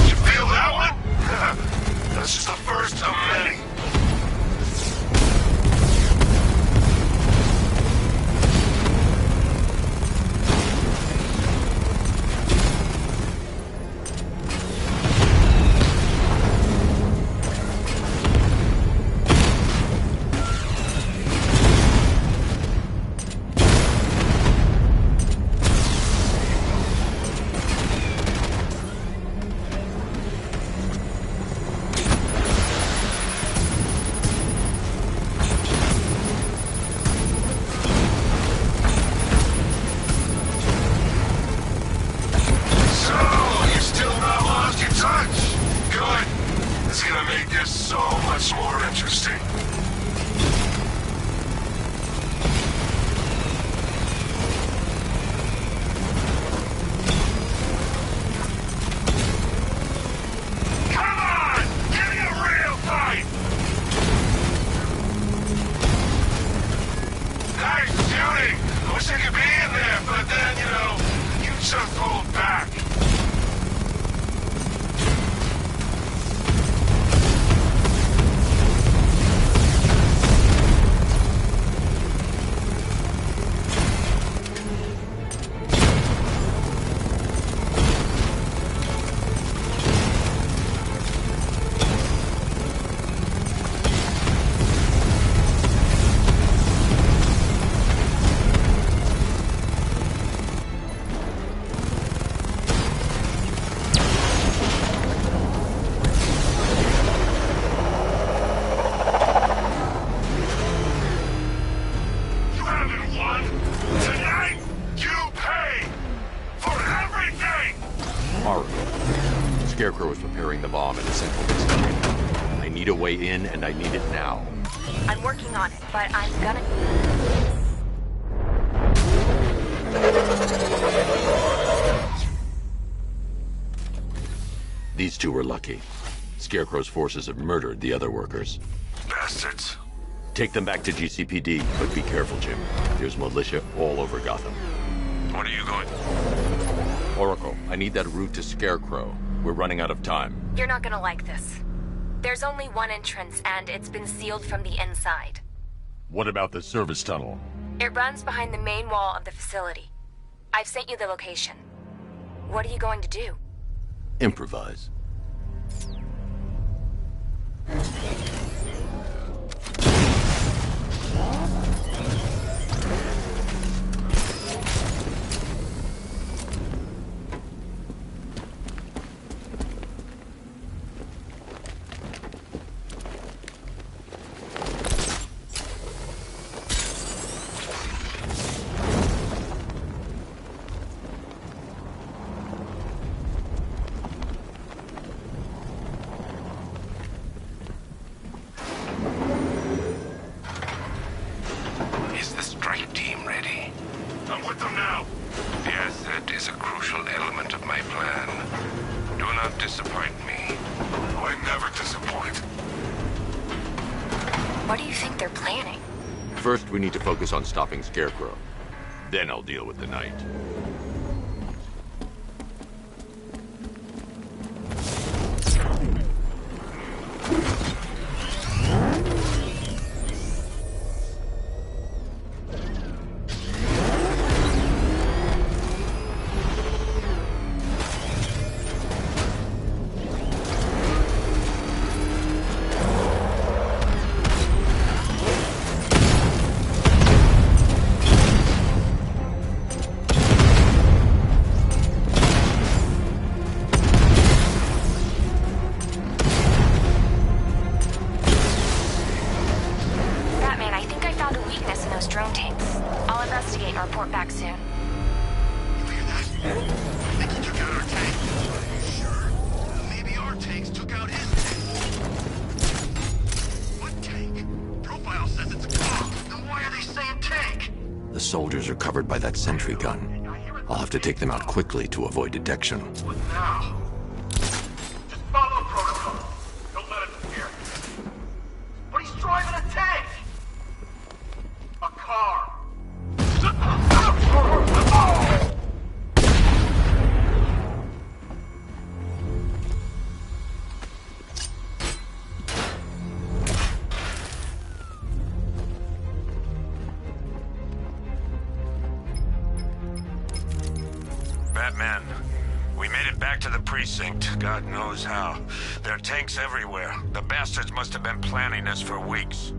You feel that one? That's just the first of many. Scarecrow is preparing the bomb in the central mixing chamber. I need a way in, and I need it now. I'm working on it, but I'm gonna... These two were lucky. Scarecrow's forces have murdered the other workers. Bastards. Take them back to GCPD, but be careful, Jim. There's militia all over Gotham. When are you going? Oracle, I need that route to Scarecrow. We're running out of time. You're not gonna like this. There's only one entrance, and it's been sealed from the inside. What about the service tunnel? It runs behind the main wall of the facility. I've sent you the location. What are you going to do? Improvise. they're planning. First, we need to focus on stopping Scarecrow. Then I'll deal with the Knight. Soldiers are covered by that sentry gun. I'll have to take them out quickly to avoid detection. What now? Just follow protocol. Don't let him scare you. But he's driving a tank! A car! Batman, we made it back to the precinct, God knows how. There are tanks everywhere. The bastards must have been planning this for weeks.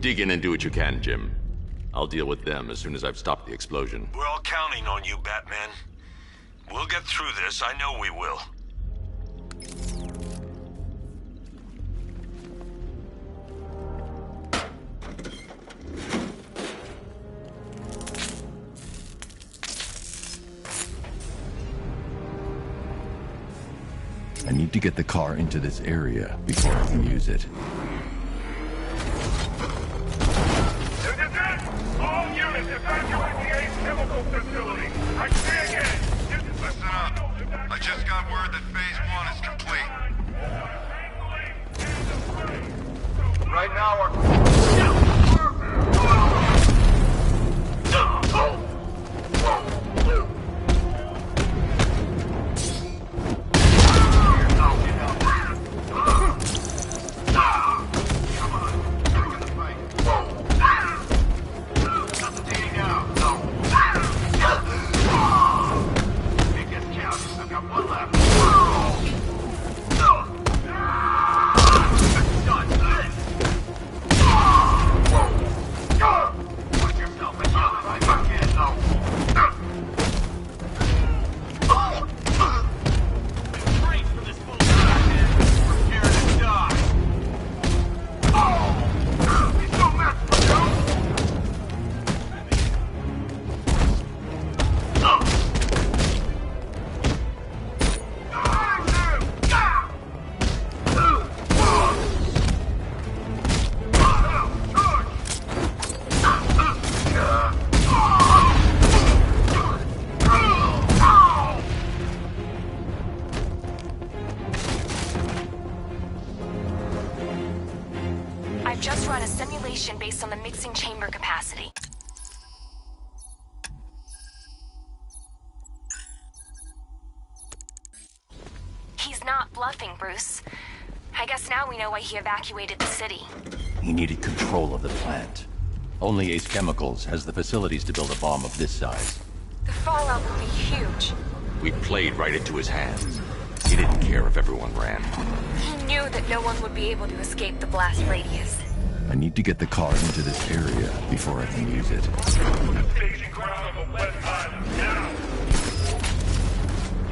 Dig in and do what you can, Jim. I'll deal with them as soon as I've stopped the explosion. We're all counting on you, Batman. We'll get through this, I know we will. I need to get the car into this area before I can use it. All units evacuate the Ace Chemical Facility. I say again. Listen up. I just got word that Phase 1 is complete. Right now, our... based on the mixing chamber capacity. He's not bluffing, Bruce. I guess now we know why he evacuated the city. He needed control of the plant. Only Ace Chemicals has the facilities to build a bomb of this size. The fallout will be huge. We played right into his hands. He didn't care if everyone ran. He knew that no one would be able to escape the blast radius. I need to get the car into this area before I can use it. Taking ground on the West Island, now!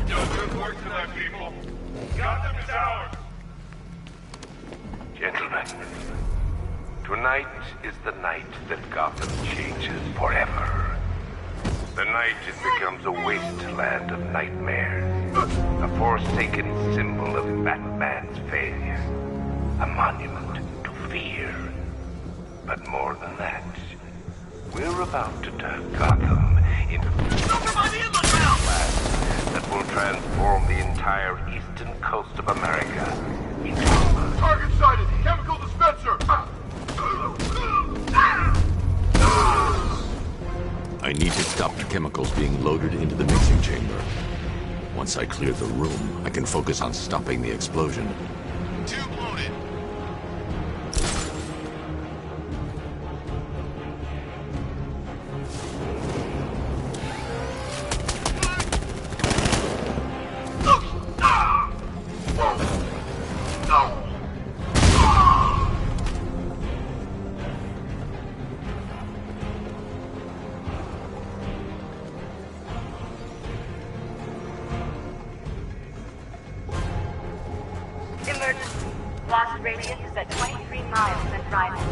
You done good work tonight, people. Gotham is ours! Gentlemen, tonight is the night that Gotham changes forever. The night it becomes a wasteland of nightmares, a forsaken symbol of Batman's failure, a monument to fear. But more than that, we're about to turn Gotham into a land that will transform the entire eastern coast of America into target sighted! Chemical dispenser! chemicals being loaded into the mixing chamber. Once I clear the room, I can focus on stopping the explosion. Tube loaded. Blast radius is at 23 miles and rising.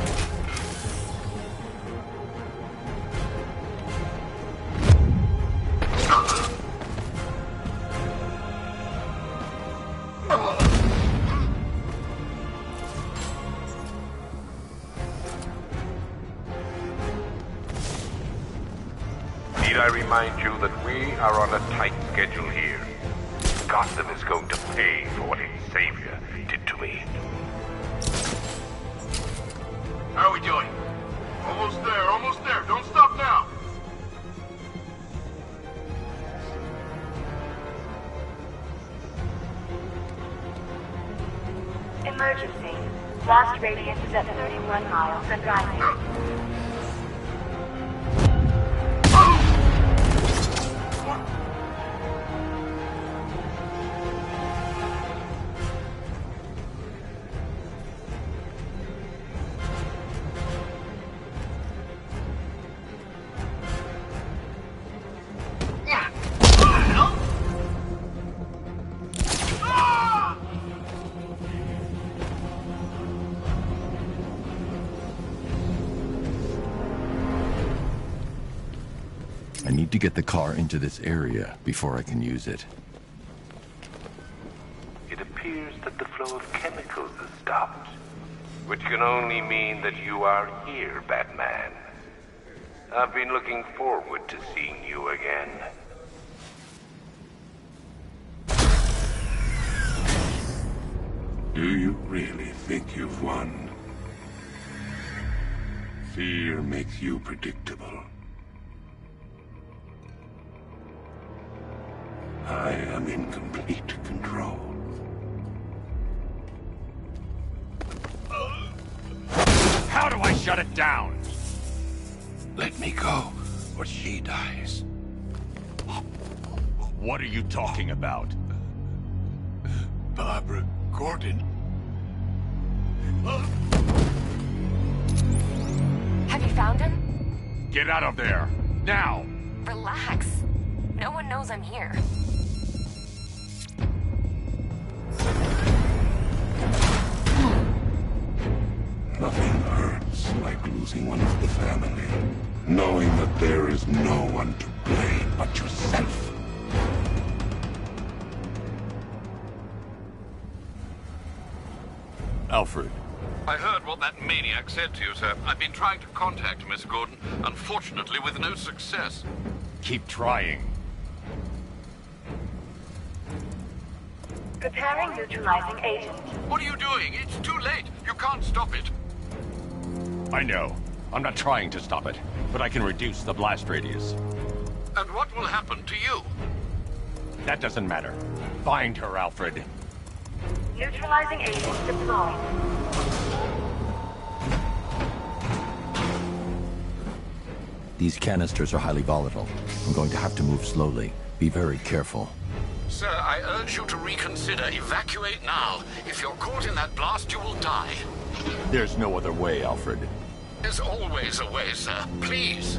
Need I remind you that we are on a tight schedule here? Gotham is going to pay for what its savior did to me. How are we doing? Almost there, almost there. Don't stop now. Emergency. Blast radius is at 31 miles and rising. I need to get the car into this area before I can use it. It appears that the flow of chemicals has stopped, which can only mean that you are here, Batman. I've been looking forward to seeing you again. Do you really think you've won? Fear makes you predictable. I am in complete control. How do I shut it down? Let me go, or she dies. What are you talking about? Barbara Gordon. Have you found him? Get out of there! Now! Relax. No one knows I'm here. Nothing hurts like losing one of the family. Knowing that there is no one to blame but yourself. Alfred. I heard what that maniac said to you, sir. I've been trying to contact Miss Gordon, unfortunately with no success. Keep trying. Preparing neutralizing agent. What are you doing? It's too late. You can't stop it. I know. I'm not trying to stop it, but I can reduce the blast radius. And what will happen to you? That doesn't matter. Find her, Alfred. Neutralizing agent deployed. These canisters are highly volatile. I'm going to have to move slowly. Be very careful. Sir, I urge you to reconsider. Evacuate now. If you're caught in that blast, you will die. There's no other way, Alfred. There's always a way, sir. Please.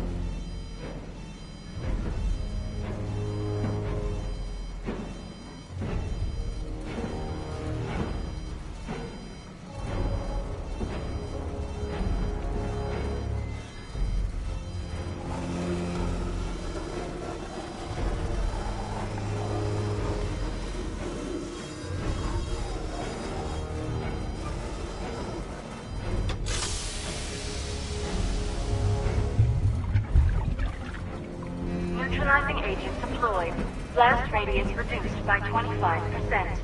Neutralizing agent deployed. Blast radius reduced by 25%.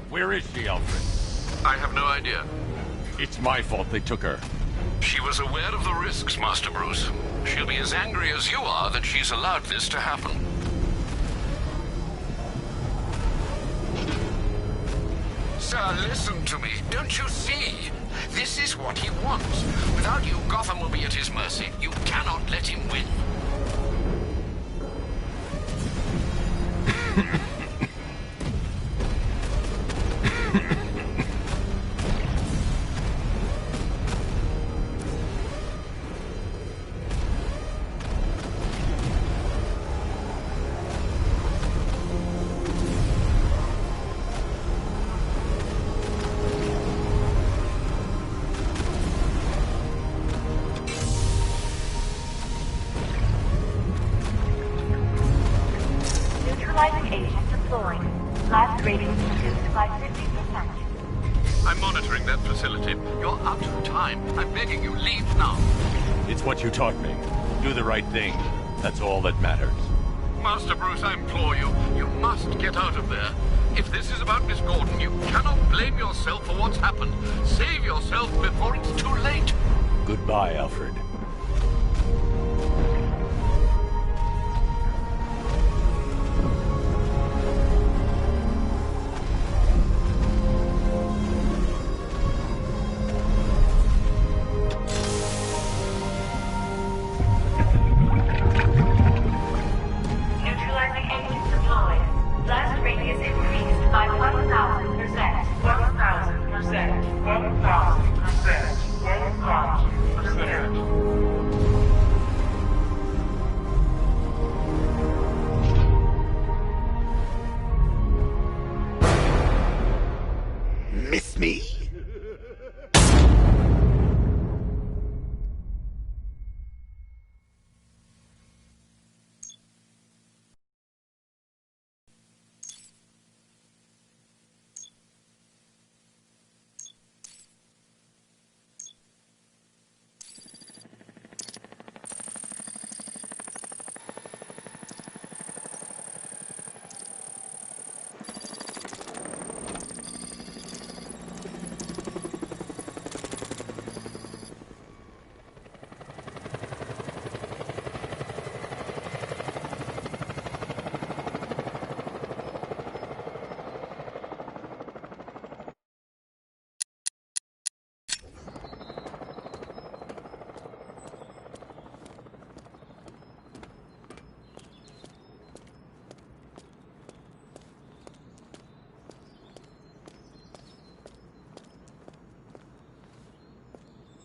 Where is she, Alfred? I have no idea. It's my fault they took her. She was aware of the risks, Master Bruce. She'll be as angry as you are that she's allowed this to happen. Sir, listen to me. Don't you see? This is what he wants. Without you, Gotham will be at his mercy. You cannot let him win. I'm monitoring that facility. You're out of time. I'm begging you, leave now. It's what you taught me. Do the right thing. That's all that matters. Master Bruce, I implore you. You must get out of there. If this is about Miss Gordon, you cannot blame yourself for what's happened. Save yourself before it's too late. Goodbye, Alfred. Miss me?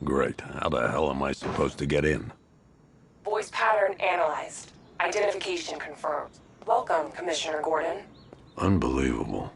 Great. How the hell am I supposed to get in? Voice pattern analyzed. Identification confirmed. Welcome, Commissioner Gordon. Unbelievable.